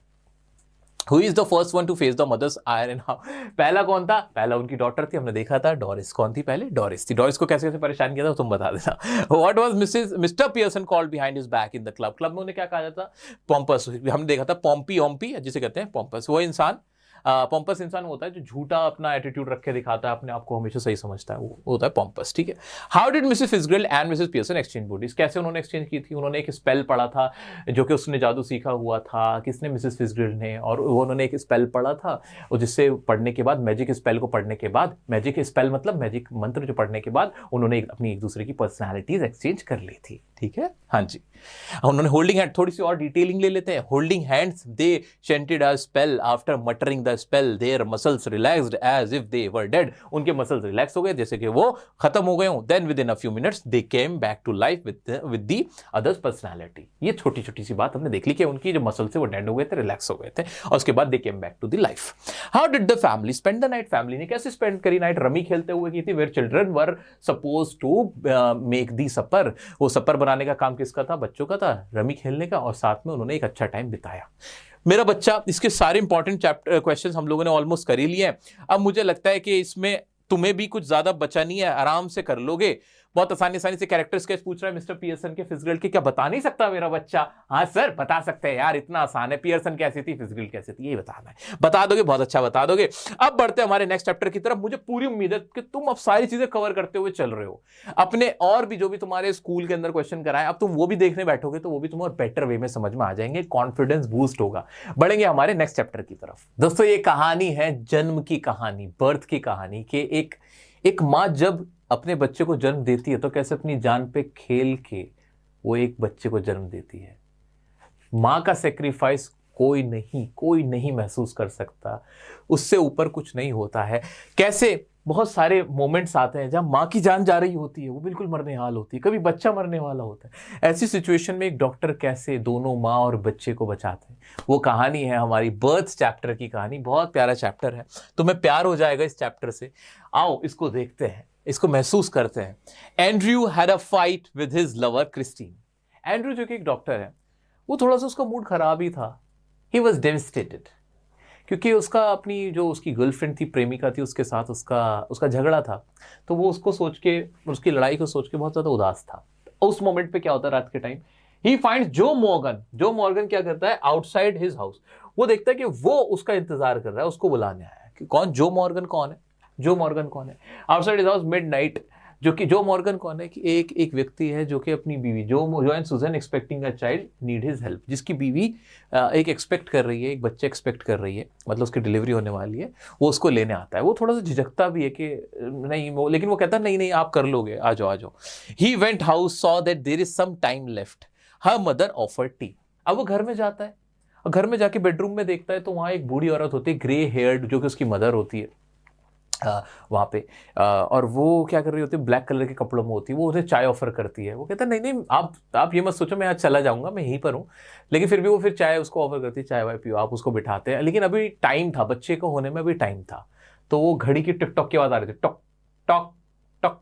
Who is the first one to face the mother's iron house? पहला कौन था? पहला उनकी daughter थी, हमने देखा था, डोरिस। कौन थी पहले? डोरिस थी। डोरिस को कैसे कैसे परेशान किया था तुम बता देना। What was mister Pearson called behind his back in the club? Club में उन्हें क्या कहा जाता? पॉम्पस। हमने देखा था पॉम्पी जिसे कहते हैं पॉम्पस। वो इंसान पॉम्पस इंसान होता है जो झूठा अपना एटीट्यूड रख के दिखाता है, अपने आप को हमेशा सही समझता है, वो होता है पॉम्पस, ठीक है। हाउ डिड मिसेस फिजग्रिल and Mrs Pearson exchange bodies? कैसे उन्होंने एक्सचेंज की थी? उन्होंने एक स्पेल पढ़ा था जो कि उसने जादू सीखा हुआ था, किसने? मिसेस फिजग्रिल ने। और उन्होंने एक स्पेल पढ़ा था और जिससे पढ़ने के बाद, मैजिक स्पेल को पढ़ने के बाद, मैजिक स्पेल मतलब मैजिक मंत्र जो पढ़ने के बाद उन्होंने अपनी एक दूसरे की पर्सनैलिटीज एक्सचेंज कर ली थी, ठीक है। हाँ जी, उन्होंने होल्डिंग हैंड, थोड़ी सी और डिटेलिंग ले लेते हैं। Holding hands they chanted a spell after muttering the the spell their muscles relaxed as if they were dead, उनके मसल्स रिलैक्स हो गए जैसे कि वो खत्म हो गए हों। Then within a few minutes they came back to life with the others personality. ये छोटी छोटी सी बात हमने देख ली कि उनकी जो मसल्स थे वो डेड हो गए थे, रिलैक्स हो गए थे, और उसके बाद they came back to the life. How did the family spend the night, family ने कैसे स्पेंड करी नाइट, रमी खेलते हुए की थी। Where children were suppose to make the supper, वो सपर बनाने का काम किसका था, बच्चों का था, रमी खेलने का, और साथ में उन्होंने एक अच्छा टाइम बिताया। मेरा बच्चा, इसके सारे इंपॉर्टेंट चैप्टर क्वेश्चंस हम लोगों ने ऑलमोस्ट कर ही लिए हैं। अब मुझे लगता है कि इसमें तुम्हें भी कुछ ज्यादा बचा नहीं है, आराम से कर लोगे। बहुत आसानी से कैरेक्टर स्केच पूछ रहा है मिस्टर पियर्सन के फिजिकल के, क्या बता नहीं सकता मेरा बच्चा? हाँ सर बता सकते हैं यार, इतना आसान है, पियर्सन कैसी थी, फिजिकल कैसी थी, यही बताना है। बता दोगे, बहुत अच्छा बता दोगे। अब बढ़ते हैं हमारे नेक्स्ट चैप्टर की तरफ। मुझे पूरी उम्मीद है कि तुम अब सारी चीजें कवर करते हुए चल रहे हो। अपने और भी जो भी तुम्हारे स्कूल के अंदर क्वेश्चन कराए, अब तुम वो भी देखने बैठोगे तो वो भी तुम्हें बेटर वे में समझ में आ जाएंगे, कॉन्फिडेंस बूस्ट होगा। बढ़ेंगे हमारे नेक्स्ट चैप्टर की तरफ। दोस्तों ये कहानी है जन्म की कहानी, बर्थ की कहानी, कि एक माँ जब अपने बच्चे को जन्म देती है तो कैसे अपनी जान पे खेल के वो एक बच्चे को जन्म देती है। माँ का सेक्रीफाइस कोई नहीं महसूस कर सकता, उससे ऊपर कुछ नहीं होता है। कैसे बहुत सारे मोमेंट्स आते हैं जहां माँ की जान जा रही होती है, वो बिल्कुल मरने हाल होती है, कभी बच्चा मरने वाला होता है। ऐसी सिचुएशन में एक डॉक्टर कैसे दोनों माँ और बच्चे को बचाते हैं, वो कहानी है हमारी बर्थ चैप्टर की कहानी। बहुत प्यारा चैप्टर है, तुम्हें प्यार हो जाएगा इस चैप्टर से। आओ इसको देखते हैं, इसको महसूस करते हैं। Andrew had a fight with his lover Christine. Andrew जो कि एक डॉक्टर है, वो थोड़ा सा उसका मूड खराब ही था। ही वॉज डेविस्टेटेड, क्योंकि उसका अपनी जो उसकी गर्लफ्रेंड थी, प्रेमिका थी, उसके साथ उसका झगड़ा था। तो वो उसको सोच के, उसकी लड़ाई को सोच के बहुत ज़्यादा उदास था। उस मोमेंट पे क्या होता है रात के टाइम, ही फाइंड्स जो मॉर्गन क्या करता है आउटसाइड हिज हाउस। वो देखता है कि वो उसका इंतजार कर रहा है, उसको बुलाने आया है। कि कौन जो मॉर्गन कौन है? जो मॉर्गन कौन है? Outside his house midnight. जो कि जो मॉर्गन कौन है कि एक व्यक्ति है जो कि अपनी बीवी जो and Susan expecting a child need his help, जिसकी बीवी एक एक्सपेक्ट कर रही है, एक बच्चे एक्सपेक्ट कर रही है, मतलब उसकी डिलीवरी होने वाली है। वो उसको लेने आता है। वो थोड़ा सा झिझकता भी है कि नहीं वो, लेकिन वो कहता है नहीं आप कर लोगे, आ जाओ। He went house, saw that there is some time left, her mother offered tea. अब वो घर में जाता है, और घर में जाके बेडरूम में देखता है तो वहाँ एक बूढ़ी औरत होती है, ग्रे हेयर्ड, जो कि उसकी मदर होती है वहाँ पे। और वो क्या कर रही होती है, ब्लैक कलर के कपड़ों में होती है। वो उसे चाय ऑफर करती है। वो कहता है नहीं आप ये मत सोचो मैं आज चला जाऊंगा, मैं यहीं पर हूँ। लेकिन फिर भी वो फिर चाय उसको ऑफर करती है, चाय वाय पियो। आप उसको बिठाते हैं, लेकिन अभी टाइम था, बच्चे को होने में अभी टाइम था। तो वो घड़ी की टिक टॉक की आवाज़ आ रही थी, talk talk talk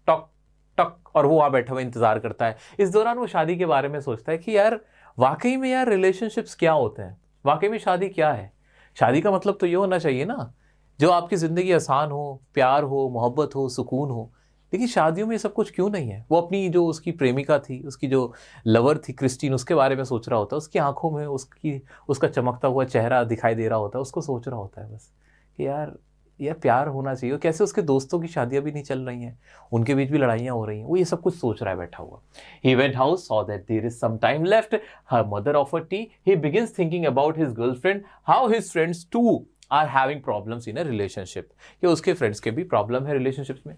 talk talk, और वो वहाँ बैठा हुआ इंतजार करता है। इस दौरान वो शादी के बारे में सोचता है कि यार वाकई में यार रिलेशनशिप्स क्या होते हैं, वाकई में शादी क्या है। शादी का मतलब तो ये होना चाहिए ना, जो आपकी ज़िंदगी आसान हो, प्यार हो, मोहब्बत हो, सुकून हो। लेकिन शादियों में ये सब कुछ क्यों नहीं है? वो अपनी जो उसकी प्रेमिका थी, उसकी जो लवर थी क्रिस्टीन, उसके बारे में सोच रहा होता है। उसकी आंखों में उसका चमकता हुआ चेहरा दिखाई दे रहा होता है। उसको सोच रहा होता है बस कि यार प्यार होना चाहिए। कैसे उसके दोस्तों की शादियां भी नहीं चल रही हैं, उनके बीच भी लड़ाइयाँ हो रही हैं। वो ये सब कुछ सोच रहा है बैठा हुआ। He went house, saw that there is some time left. Her mother offered tea. He begins thinking about his girlfriend, how his friends too are having problems in a relationship. कि उसके फ्रेंड्स के भी problem है relationships में।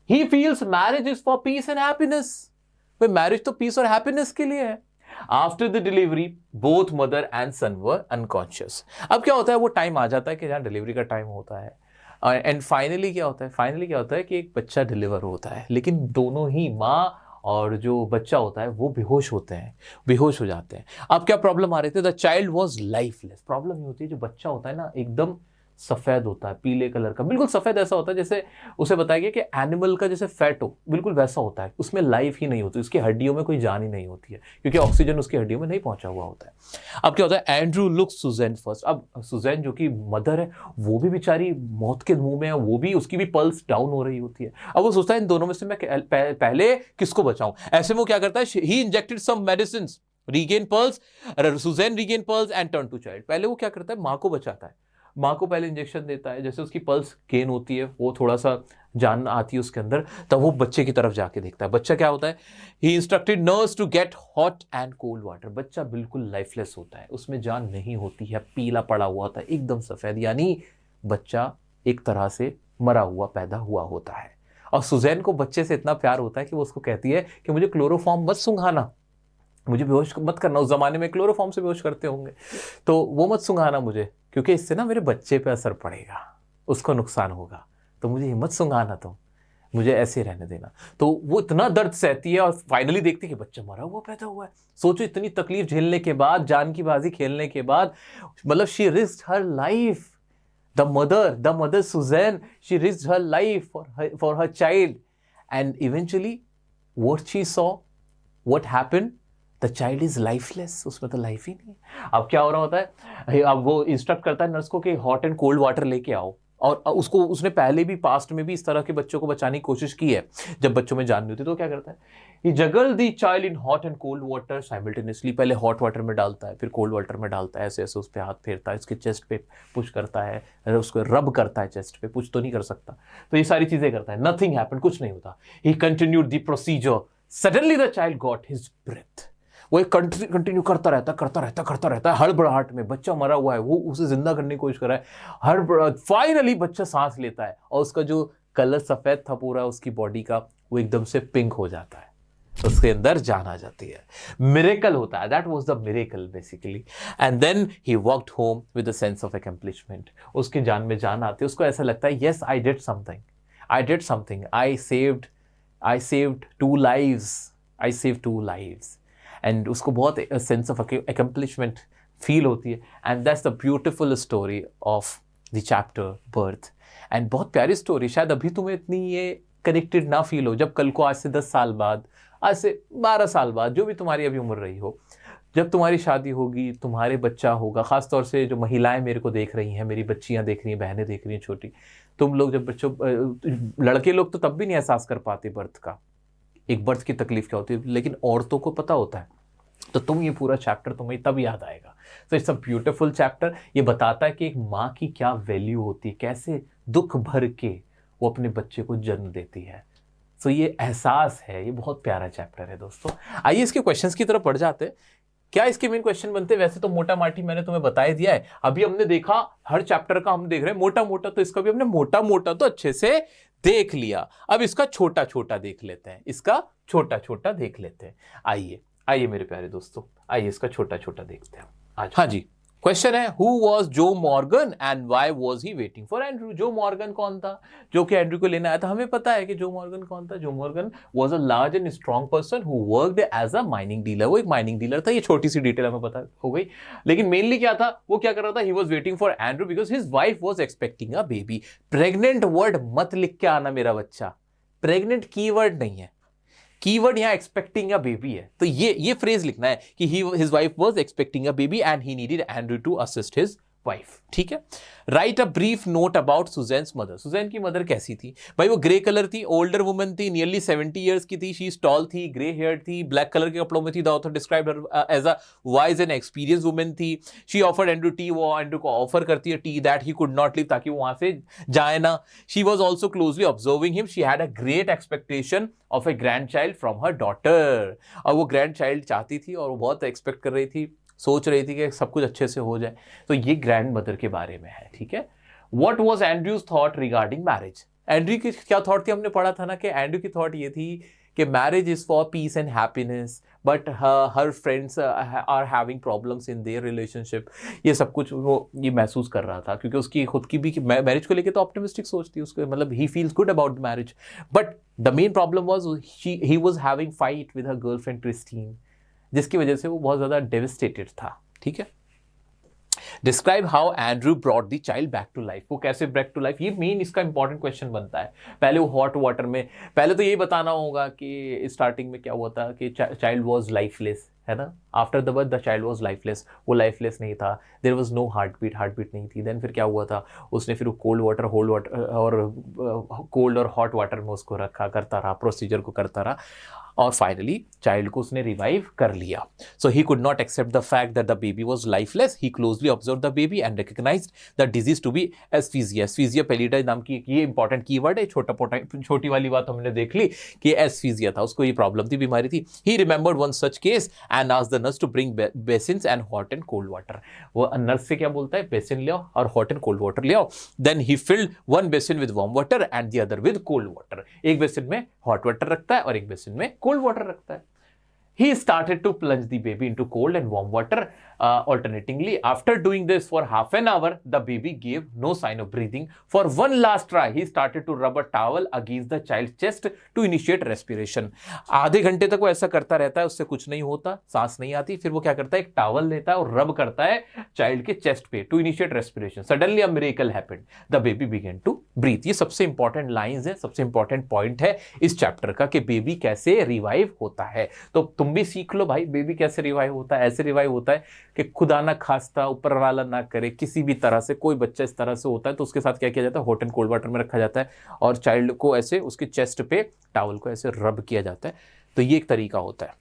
He feels marriage is for peace and happiness. भाई marriage तो piece और happiness के लिए है। After the delivery, both mother and son were unconscious. अब क्या होता है, वो टाइम आ जाता है कि जहाँ डिलीवरी का टाइम होता है। एंड फाइनली क्या होता है कि एक बच्चा डिलीवर होता है, लेकिन दोनों ही माँ और जो बच्चा होता है वो बेहोश हो जाते हैं। अब क्या प्रॉब्लम आ रही थी? The child was lifeless. Problem ये होती है जो बच्चा होता है ना, एकदम सफ़ेद होता है, पीले कलर का, बिल्कुल सफ़ेद ऐसा होता है जैसे उसे बताया गया कि एनिमल का जैसे फैट हो, बिल्कुल वैसा होता है। उसमें लाइफ ही नहीं होती, उसकी हड्डियों में कोई जान ही नहीं होती है, क्योंकि ऑक्सीजन उसकी हड्डियों में नहीं पहुंचा हुआ होता है। अब क्या होता है, एंड्रू लुक्स सुजैन फर्स्ट। अब सुजैन जो कि मदर है, वो भी बेचारी मौत के मुंह में है, वो भी, उसकी भी पल्स डाउन हो रही होती है। अब वो सोचता है इन दोनों में से मैं पहले किसको बचाऊं। ऐसे में वो क्या करता है, he injected some medicines, regain pulse, Susan regain pulse and turn to child. पहले वो क्या करता है, माँ को बचाता है, माँ को पहले इंजेक्शन देता है। जैसे उसकी पल्स गेन होती है, वो थोड़ा सा जान आती है उसके अंदर, तब वो बच्चे की तरफ जाके देखता है। बच्चा क्या होता है, he instructed nurse to get hot and cold water. बच्चा बिल्कुल लाइफलेस होता है, उसमें जान नहीं होती है, पीला पड़ा हुआ होता है, एकदम सफ़ेद, यानी बच्चा एक तरह से मरा हुआ पैदा हुआ होता है। और सुजैन को बच्चे से इतना प्यार होता है कि वो उसको कहती है कि मुझे क्लोरोफॉर्म मत सूंघाना, मुझे बेहोश मत करना, उस जमाने में क्लोरोफॉर्म से बेहोश करते होंगे, तो वो मत सुंघाना मुझे, क्योंकि इससे ना मेरे बच्चे पे असर पड़ेगा, उसको नुकसान होगा, तो मुझे हिम्मत सुंघाना, तुम मुझे ऐसे रहने देना। तो वो इतना दर्द सहती है और फाइनली देखती है कि बच्चा मरा हुआ पैदा हुआ है। सोचो इतनी तकलीफ झेलने के बाद, जान की बाजी खेलने के बाद, मतलब she risked her life, the mother Suzanne, she risked her life for her child, and eventually what she saw, what happened, the child is lifeless, उसमें तो लाइफ ही नहीं है। अब क्या हो रहा होता है, अब वो इंस्ट्रक्ट करता है नर्स को कि हॉट एंड कोल्ड वाटर लेके आओ, और उसने पहले भी पास्ट में भी इस तरह के बच्चों को बचाने की कोशिश की है। जब बच्चों में जान नहीं होती तो क्या करता है, he juggle the child in hot and cold water simultaneously. पहले हॉट वाटर में डालता है, फिर कोल्ड वाटर में डालता है, ऐसे ऐसे उस पर हाथ फेरता है, इसके चेस्ट पे पुश करता है, उसको रब करता है चेस्ट पे, पुश तो नहीं कर सकता, तो ये सारी चीजें करता है। नथिंग हैपेंड, कुछ नहीं होता। He continued the procedure, suddenly the child got his breath. वो एक कंटिन्यू करता रहता है हड़बड़ाहट में, बच्चा मरा हुआ है, वो उसे जिंदा करने की कोशिश कर रहा है, हड़बड़ा, फाइनली बच्चा सांस लेता है और उसका जो कलर सफेद था पूरा उसकी बॉडी का, वो एकदम से पिंक हो जाता है, उसके अंदर जान आ जाती है। मिरेकल होता है, that was the miracle basically. And then he walked home with a sense of accomplishment. उसकी जान में जान आती है, उसको ऐसा लगता है yes I did something, I saved two lives, and उसको बहुत सेंस ऑफ अकम्प्लिशमेंट फील होती है। And that's the beautiful story of the chapter birth. And बहुत प्यारी स्टोरी, शायद अभी तुम्हें इतनी ये कनेक्टेड ना फील हो, जब कल को आज से 10 साल बाद, आज से 12 साल बाद, जो भी तुम्हारी अभी उम्र रही हो, जब तुम्हारी शादी होगी, तुम्हारे बच्चा होगा, खासतौर से जो महिलाएं मेरे को देख रही हैं, मेरी बच्चियां देख रही हैं, बहनें देख रही हैं छोटी, तुम लोग जब बच्चों, लड़के लोग तो तब भी नहीं एहसास कर पाते बर्थ का, एक बर्थ की तकलीफ क्या होती है, लेकिन औरतों को पता होता है। तो तुम ये पूरा चैप्टर तुम्हें तब याद आएगा। तो इट्स अ ब्यूटीफुल चैप्टर। ये बताता है कि एक माँ की क्या वैल्यू होती है, कैसे दुख भर के वो अपने बच्चे को जन्म देती है। तो ये एहसास है, ये बहुत प्यारा चैप्टर है दोस्तों। आइए इसके क्वेश्चंस की तरफ बढ़ जाते हैं। क्या इसके मेन क्वेश्चन बनते हैं? वैसे तो मोटा माटी मैंने तुम्हें बता ही दिया है। अभी हमने देखा हर चैप्टर का, हम देख रहे हैं मोटा मोटा, तो इसका भी हमने मोटा मोटा तो अच्छे से देख लिया। अब इसका छोटा छोटा देख लेते हैं, इसका छोटा छोटा देख लेते हैं। आइए मेरे प्यारे दोस्तों, आइए इसका छोटा छोटा देखते हैं आज। हाँ जी, क्वेश्चन है, हु वॉज जो Morgan and why was he waiting for Andrew? जो मॉर्गन कौन था जो कि एंड्रू को लेने आया था? हमें पता है कि जो मॉर्गन कौन था। जो Morgan was a large and strong person who worked as a mining dealer. वो एक माइनिंग डीलर था। ये छोटी सी डिटेल हमें पता हो गई, लेकिन मेनली क्या था, वो क्या कर रहा था, he was waiting for Andrew because his wife was expecting a baby. Pregnant word मत लिख के आना मेरा बच्चा, प्रेग्नेंट कीवर्ड नहीं है, कीवर्ड यहां एक्सपेक्टिंग अ बेबी है। तो ये फ्रेज लिखना है कि his wife was expecting a baby and he needed Andrew to assist his wife. ठीक है। Write a brief note about Suzanne's mother. Suzanne की मदर कैसी थी भाई? वो ग्रे कलर थी, ओल्डर वुमन थी, नियरली 70 ईयर्स की थी। शी टॉल थी, ग्रे हेयर थी, ब्लैक कलर के कपड़ों में थी। The author described her as a wise and experience woman थी। शी ऑफर्ड एंड्रू टी, वो एंड्रू को ऑफर करती है T that he could not live, ताकि वो वहां से जाए ना। She was also closely observing him. She had a great expectation of A grand child from her daughter. और वो ग्रैंड चाइल्ड चाहती थी और वो बहुत एक्सपेक्ट कर रही थी, सोच रही थी कि सब कुछ अच्छे से हो जाए। तो ये ग्रैंड मदर के बारे में है। ठीक है। What was Andrew's thought regarding marriage? Andrew की क्या थॉट थी? हमने पढ़ा था ना कि एंड्रू की थॉट ये थी कि marriage is for peace and happiness, but her friends are having problems in their relationship. ये सब कुछ वो ये महसूस कर रहा था, क्योंकि उसकी खुद की भी मैरिज को लेके तो ऑप्टिमिस्टिक सोच थी उसको, मतलब he feels good about marriage. But the main problem was he was having fight with her girlfriend Christine, जिसकी वजह से वो बहुत ज़्यादा डेविस्टेटेड था। ठीक है। Describe how Andrew brought the child back to life. वो कैसे बैक टू लाइफ, ये मेन इसका इंपॉर्टेंट क्वेश्चन बनता है। पहले वो हॉट वाटर में, पहले तो यही बताना होगा कि स्टार्टिंग में क्या हुआ था कि चाइल्ड वॉज लाइफलेस, है ना। After the birth the child was lifeless, वो लाइफलेस नहीं था। There was no heartbeat नहीं थी। देन फिर क्या हुआ था, उसने फिर कोल्ड वाटर और कोल्ड और हॉट वाटर में उसको रखा, करता रहा, प्रोसीजर को करता रहा, और फाइनली चाइल्ड को उसने रिवाइव कर लिया। So he could not accept the fact that the baby was lifeless. He closely observe the baby and recognised the disease to be asphyxia. Asphyxia pallida नाम की ये इंपॉर्टेंट कीवर्ड है। छोटी वाली बात हमने देख ली कि एस्फीजिया था, उसको ये प्रॉब्लम थी, बीमारी थी। He remembered one such case and asked the nurse to bring basins and hot and cold water. वो नर्स से क्या बोलता है, बेसिन ले आओ और हॉट एंड कोल्ड वाटर ले आओ। Then he filled one basin with warm water and the other with cold water. एक बेसिन में हॉट वाटर रखता है और एक बेसिन में कोल्ड वाटर रखता है। He started to plunge the baby into cold and warm water alternatingly. After doing this for half an hour, the baby gave no sign of breathing. For one last try, he started to rub a towel against the child's chest to initiate respiration. आधे घंटे तक वो ऐसा करता रहता है, उससे कुछ नहीं होता, सांस नहीं आती. फिर वो क्या करता है, एक टॉवल लेता है और रब करता है चाइल्ड के चेस्ट पे to initiate respiration. Suddenly a miracle happened. The baby began to breathe. ये सबसे इंपॉर्टेंट लाइंस है, सबसे इंपॉर्टेंट पॉइंट है इस चैप्टर का कि बेबी कैसे रिवाइव होता है. तो तुम भी सीख लो भाई, बेबी कैसे रिवाइव होता है. ऐसे रिवाइव होता है कि खुदा ना खास्ता, ऊपर वाला ना करे, किसी भी तरह से कोई बच्चा इस तरह से होता है तो उसके साथ क्या किया जाता है, हॉट एंड कोल्ड वाटर में रखा जाता है और चाइल्ड को ऐसे उसके चेस्ट पे टॉवल को ऐसे रब किया जाता है. तो ये एक तरीका होता है.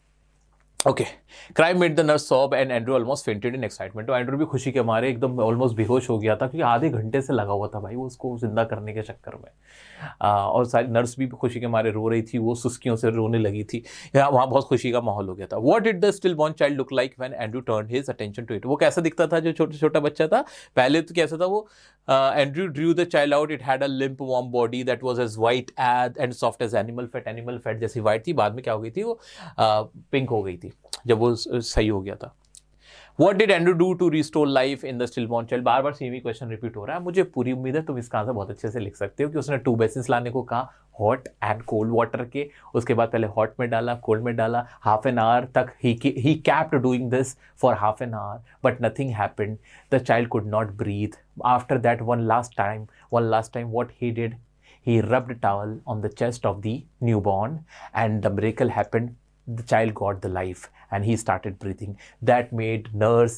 Okay. Crime made the nurse sob and Andrew almost fainted in excitement. तो एंड्रू भी खुशी के मारे एकदम ऑलमोस्ट बेहोश हो गया था क्योंकि आधे घंटे से लगा हुआ था भाई वो उसको जिंदा करने के चक्कर में. और सारी नर्स भी खुशी के मारे रो रही थी, वो सुस्कियों से रोने लगी थी. वहाँ बहुत खुशी का माहौल हो गया था. What did the stillborn child look like when Andrew turned his attention to it. वो कैसा दिखता था जो छोटा छोटा बच्चा था पहले. तो कैसा था वो, Andrew drew the child out. It had a limp warm body that was as white and soft as animal fat. Animal fat जैसी वाइट थी, बाद में क्या हो गई थी वो पिंक हो गई थी जब वो सही हो गया था. What did Andrew do to restore life in the stillborn child? Bar bar same ही क्वेश्चन रिपीट हो रहा है. मुझे पूरी उम्मीद है तुम इसका आंसर बहुत अच्छे से लिख सकते हो कि उसने 2 बेसिन्स लाने को कहा, हॉट एंड कोल्ड वाटर के. उसके बाद पहले हॉट में डाला, कोल्ड में डाला. हाफ एन आवर तक he kept doing this for half an hour but nothing happened. The child could not breathe. After that one last time what he did, he rubbed a towel on the chest of the newborn and the miracle happened. The child got the life and he started breathing. That made nurse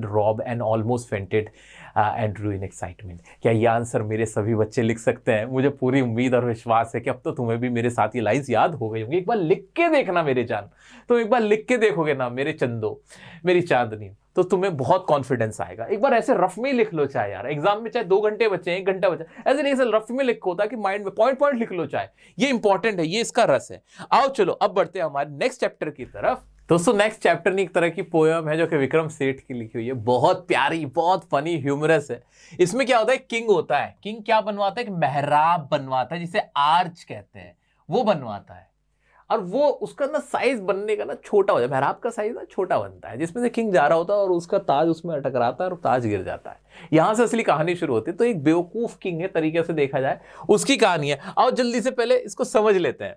Rob and almost fainted Andrew in excitement. क्या ये answer मेरे सभी बच्चे लिख सकते हैं? मुझे पूरी उम्मीद और विश्वास है कि अब तो तुम्हें भी मेरे साथ ये लाइन्स याद हो गई होंगी. एक बार लिख के देखना मेरे जान, तुम एक बार लिख के देखोगे ना मेरे चंदो, मेरी चांदनी, तो तुम्हें बहुत कॉन्फिडेंस आएगा. एक बार ऐसे रफ में लिख लो, चाहे यार एग्जाम में चाहे 2 घंटे बचे, 1 घंटा बचा, ऐसे नहीं, ऐसे रफ में लिखो ताकि माइंड में पॉइंट लिख लो चाहे. ये इंपॉर्टेंट है, ये इसका रस है. आओ चलो अब बढ़ते हैं हमारे नेक्स्ट चैप्टर की तरफ. दोस्तों नेक्स्ट चैप्टर नहीं एक तरह की पोयम है जो कि विक्रम सेठ की लिखी हुई है. बहुत प्यारी, बहुत फनी, ह्यूमरस है. इसमें क्या होता है, किंग होता है. किंग क्या बनवाता है, एक मेहराब बनवाता है जिसे आर्च कहते हैं, वो बनवाता है. और वो उसका ना साइज बनने का ना छोटा हो जाता है. मेहराब का साइज ना छोटा बनता है जिसमें से किंग जा रहा होता है और उसका ताज उसमें टकराता है और ताज गिर जाता है. यहां से असली कहानी शुरू होती है. तो एक बेवकूफ किंग है तरीके से देखा जाए, उसकी कहानी है. आओ जल्दी से पहले इसको समझ लेते हैं.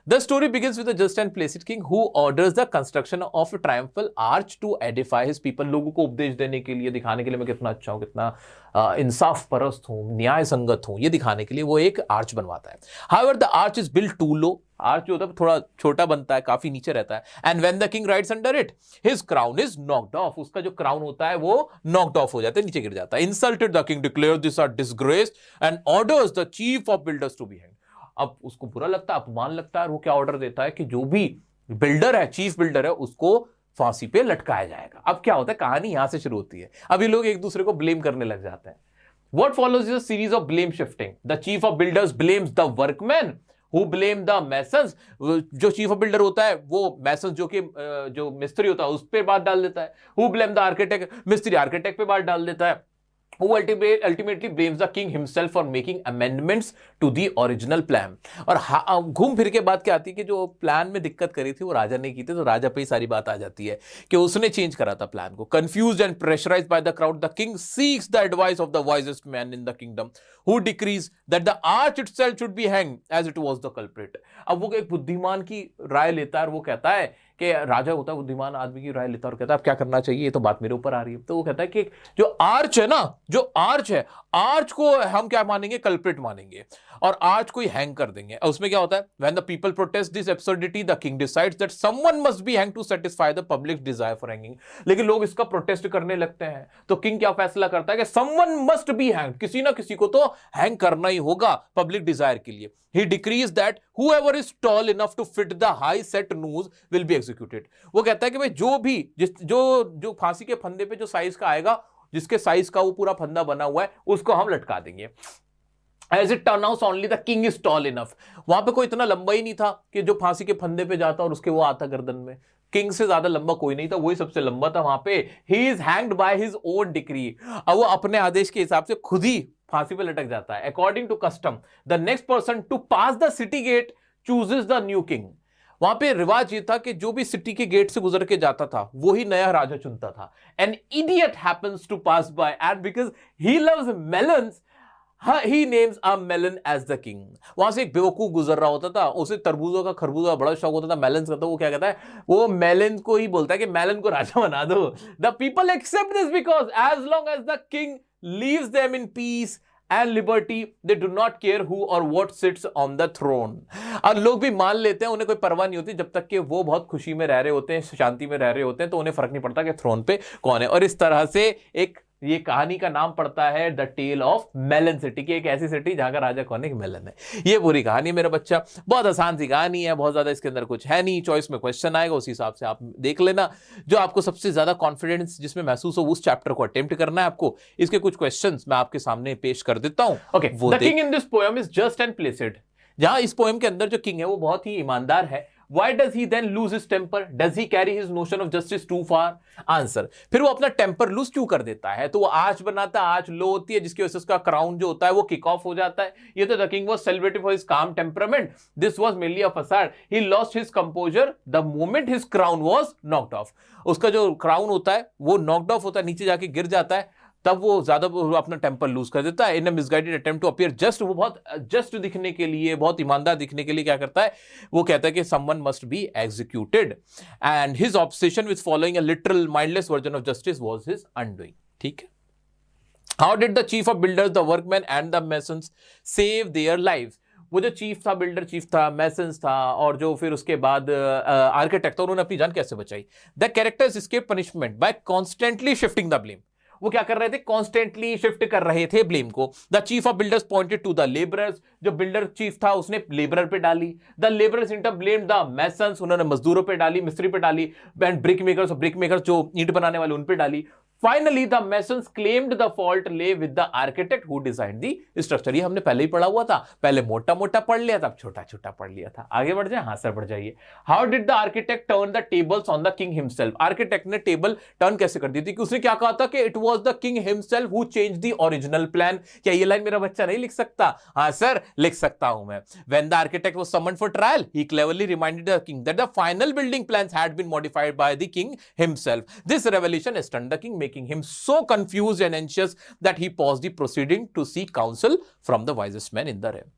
The story begins with a just and placid king who orders the construction of a triumphal arch to edify his people. लोगों को उपदेश देने के लिए, दिखाने के लिए मैं कितना अच्छा हूँ, कितना इंसाफ परस्त हूँ, न्याय संगत हूँ, ये दिखाने के लिए वो एक आर्च बनवाता है. However, the arch is built too low. Arch जो होता है थोड़ा छोटा बनता है, काफी नीचे रहता है. And when the king rides under it, his crown is knocked off. उसका जो क्राउन होता है वो knocked off हो जाता है, नीचे गिर जाता है. Insulted, the king declares this a disgrace and orders the chief of builders to be hanged. अब उसको बुरा लगता है, अपमान लगता है, और वो क्या ऑर्डर देता है कि जो भी बिल्डर है, चीफ बिल्डर है, उसको फांसी पे लटकाया जाएगा. अब क्या होता है, कहानी यहां से शुरू होती है. अभी लोग एक दूसरे को ब्लेम करने लग जाते हैं. What follows is a series of blame shifting. The chief of builders blames the workmen who blame the masons. जो चीफ ऑफ बिल्डर होता है वो मैसन्स जो मिस्त्री होता है उस पर बात डाल देता है. Who blame the architect, मिस्त्री आर्किटेक्ट पे बात डाल देता है. Who ultimately blames the king himself for making amendments to the original plan. और घूम फिर के बात क्या आती है कि जो प्लान में दिक्कत करी थी वो राजा ने की थी, तो राजा पे ही सारी बात आ जाती है कि उसने चेंज करा था प्लान को. Confused and pressurized by the crowd, the king seeks the advice of the wisest man in the kingdom, who decrees that the arch itself should be hanged as it was the culprit. अब वो एक बुद्धिमान की राय लेता है और वो कहता है कि राजा होता है बुद्धिमान आदमी की राय लेता है और कहता है अब क्या करना चाहिए, ये तो बात मेरे ऊपर आ रही है. तो वो कहता है कि जो आर्च है ना, जो आर्च है, आर्च को हम क्या मानेंगे, कल्प्रिट मानेंगे और आर्च को ही हैंग कर देंगे. उसमें क्या होता है, when the people protest this absurdity the king decides that someone must be hang to satisfy the public desire for hanging. लेकिन लोग इसका प्रोटेस्ट करने लगते हैं तो किंग क्या फैसला करता है कि समवन मस्ट बी हैंग, किसी ना किसी को तो हैंग करना ही होगा पब्लिक डिजायर के लिए. He decrees that whoever is tall enough to fit the high set noose will be executed. वो कहता है कि भाई जो भी जो फांसी के फंदे पे जो साइज का आएगा, जिसके साइज का वो पूरा फंदा बना हुआ है, उसको हम लटका देंगे. As it turns out, only the king is tall enough. वहां पे कोई इतना लंबा ही नहीं था कि जो फांसी के फंदे पे जाता और उसके वो आता गर्दन में. किंग से ज्यादा लंबा कोई नहीं था, वही सबसे लंबा था वहां पे. He is hanged by his own decree. अब वो अपने आदेश के हिसाब से खुद ही फांसी पे लटक जाता है. According to custom, the next person to pass the city gate chooses the new king. वहां पे रिवाज ये था कि जो भी सिटी के गेट से गुजर के जाता था वो ही नया राजा चुनता था. An idiot happens to pass by and because he loves melons he names a melon as the king. वहां से एक बेवकूफ गुजर रहा होता था, उसे तरबूजों का खरबूजा बड़ा शौक होता था, मेलन का. तो वो क्या कहता है, वो मेलन को ही बोलता है कि मेलन को राजा बना दो. The people accept this because as long as the king leaves them in peace and liberty they do not care who or what sits on the throne. और लोग भी मान लेते हैं, उन्हें कोई परवाह नहीं होती जब तक कि वो बहुत खुशी में रह रहे होते हैं, शांति में रह रहे होते हैं, तो उन्हें फर्क नहीं पड़ता कि थ्रोन पे कौन है. और इस तरह से एक ये कहानी का नाम पड़ता है the tale of melon city की, एक ऐसी सिटी जहां का राजा कौन है, मेलन है. ये पूरी कहानी मेरा बच्चा, बहुत आसान सी कहानी है, बहुत ज्यादा इसके अंदर कुछ है नहीं. चॉइस में क्वेश्चन आएगा, उस हिसाब से आप देख लेना. जो आपको सबसे ज्यादा कॉन्फिडेंस जिसमें महसूस हो उस चैप्टर को अटेम्प्ट करना है आपको. इसके कुछ क्वेश्चंस मैं आपके सामने पेश कर देता हूं. Okay, the king in this poem is just and placid. जहां इस पोएम के अंदर जो किंग है वो बहुत ही ईमानदार है. Why does he then lose his temper? Does he carry his notion of justice too far? Answer. फिर वो अपना टेम्पर लूज क्यों कर देता है? तो वो आंच बनाता है, आंच लो होती है, जिसकी वजह से उसका क्राउन जो होता है वो किक ऑफ हो जाता है. ये तो the king was celebrated for his calm temperament. This was mainly a facade. He lost his composer the moment his crown was knocked of. उसका जो क्राउन होता है वो नॉक्ड ऑफ होता है, नीचे जाके गिर जाता है, तब वो ज्यादा अपना टेम्पर लूज कर देता है. In a misguided attempt to appear just, वो बहुत जस्ट दिखने के लिए, बहुत ईमानदार दिखने के लिए क्या करता है, वो कहता है कि someone must be executed. And his obsession with following a literal mindless version of justice was his undoing. ठीक है. How did the chief of builders, the workman and the masons save their lives. वो जो chief था, builder chief था, masons था, और जो फिर उसके बाद आर्किटेक्ट था, उन्होंने अपनी जान कैसे बचाई. The characters escape punishment by constantly shifting the blame. वो क्या कर रहे थे, कॉन्स्टेंटली शिफ्ट कर रहे थे ब्लेम को. The chief of builders pointed to the labourers. जो बिल्डर चीफ था उसने लेबरर पे डाली. The labourers in turn blamed the masons. उन्होंने मजदूरों पे डाली, मिस्त्री पे डाली. एंड ब्रिक मेकर्स जो ईंट बनाने वाले उन पे डाली. Finally, the masons claimed the fault lay with the architect who designed the structure. ये हमने पहले ही पढ़ा हुआ था, पहले मोटा मोटा पढ़ लिया था, छोटा छोटा पढ़ लिया था. आगे बढ़ जाए, हाँ सर बढ़ जाइए. How did the architect turn the tables on the king himself? Architect ने टेबल टर्न कैसे कर दी थी, कि उसने क्या कहा था कि it was the king himself who changed the original plan. क्या ये लाइन मेरा बच्चा नहीं लिख सकता? हाँ सर लिख सकता हूं मैं. When the architect was summoned for trial, he cleverly reminded the king that the final building plans had been modified by the king himself. This revelation stunned the king, making him so confused and anxious that he paused the proceeding to seek counsel from the wisest man in the realm.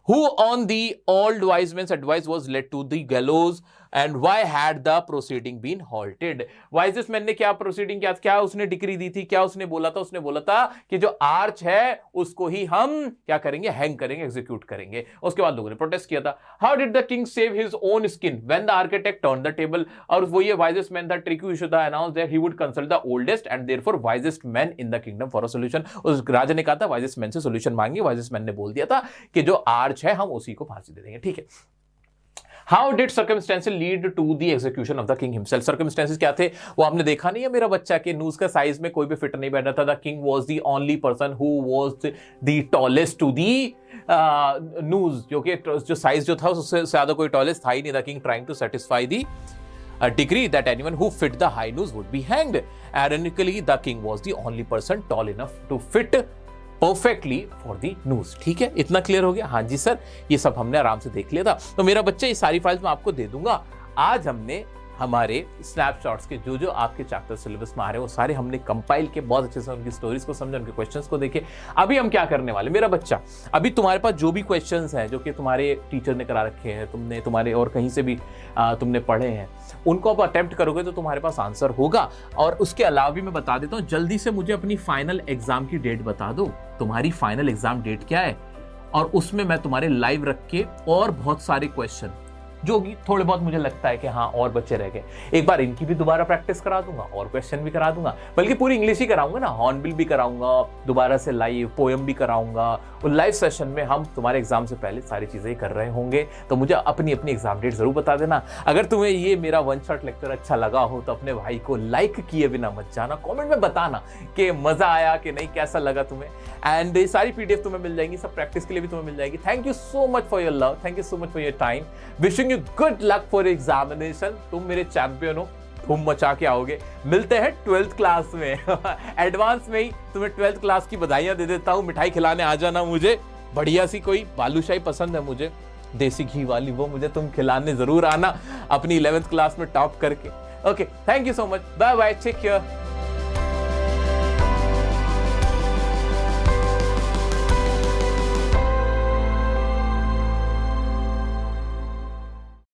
Who on the old wise man's advice was led to the gallows, and why had the proceeding been halted? Wisest man ने क्या proceeding किया, क्या उसने decree दी थी, क्या उसने बोला था? उसने बोला था कि जो आर्च है उसको ही हम क्या करेंगे, हैंग करेंगे, एग्जीक्यूट करेंगे. उसके बाद लोगों ने प्रोटेस्ट किया था. How did the king save his own skin when the architect turned the table? और वो ये wisest man था, Trikyushuda announced that he would consult the oldest and therefore wisest man in the kingdom for a solution. उस राजा ने कहा था wisest man से solution मांगी. wisest man ने बोल दिया था कि जो आर्च है हम उसी को फांसी दे देंगे. ठीक है. How did circumstances lead to the execution of the king himself? Circumstances क्या थे वो हमने देखा नहीं है मेरा बच्चा, के नूज का साइज में कोई भी फिट नहीं बैठ रहा था. The king was the only person who was the tallest to the noose, जो कि जो साइज जो था उससे ज्यादा कोई टॉलेस्ट था ही नहीं. The king trying to satisfy the decree that anyone who fit the high noose would be hanged. Ironically, the king was the only person tall enough to fit perfectly for the news. ठीक है, इतना clear हो गया? हाँ जी sir, ये सब हमने आराम से देख लिया था. तो मेरा बच्चा ये सारी फाइल्स मैं आपको दे दूंगा. आज हमने हमारे स्नैपशॉट्स के जो जो आपके चैप्टर सिलेबस में आ रहे हैं वो सारे हमने कंपाइल के, बहुत अच्छे से उनकी स्टोरीज को समझे, उनके क्वेश्चंस को देखे. अभी हम क्या करने वाले मेरा बच्चा, अभी तुम्हारे पास जो भी क्वेश्चंस हैं जो कि तुम्हारे टीचर ने करा रखे हैं, तुमने तुम्हारे और कहीं से भी तुमने पढ़े हैं, उनको आप अटेम्प्ट करोगे तो तुम्हारे पास आंसर होगा. और उसके अलावा भी मैं बता देता हूँ, जल्दी से मुझे अपनी फाइनल एग्जाम की डेट बता दो. तुम्हारी फाइनल एग्जाम डेट क्या है, और उसमें मैं तुम्हारे लाइव रख के और बहुत सारे क्वेश्चन जो कि थोड़े बहुत मुझे लगता है कि हाँ और बच्चे रह गए, एक बार इनकी भी दोबारा प्रैक्टिस करा दूंगा और क्वेश्चन भी करा दूंगा. बल्कि पूरी इंग्लिश ही कराऊंगा ना, हॉर्नबिल भी कराऊंगा, दोबारा से लाइव पोएम भी कराऊंगा. और लाइव सेशन में हम तुम्हारे एग्जाम से पहले सारी चीजें कर रहे होंगे. तो मुझे अपनी अपनी एग्जाम डेट जरूर बता देना. अगर तुम्हें ये मेरा वन शॉट लेक्चर अच्छा लगा हो तो अपने भाई को लाइक किए बिना मत जाना. कॉमेंट में बताना कि मजा आया कि नहीं, कैसा लगा तुम्हें. एंड ये सारी पीडीएफ तुम्हें मिल जाएंगी, सब प्रैक्टिस के लिए भी तुम्हें मिल जाएगी. Thank you so much for your love, thank you so much for your time. Wishing you good luck for examination. तुम मेरे चैंपियन हो, धूम मचा के आओगे. मिलते हैं 12th क्लास में. एडवांस में ही तुम्हें 12th क्लास की बधाइयां दे देता हूं. मिठाई खिलाने आ जाना मुझे, बढ़िया सी कोई बालूशाही पसंद है मुझे, देसी घी वाली, वो मुझे तुम खिलाने जरूर आना अपनी 11th क्लास में टॉप करके। Okay, thank you so much, bye bye, take care.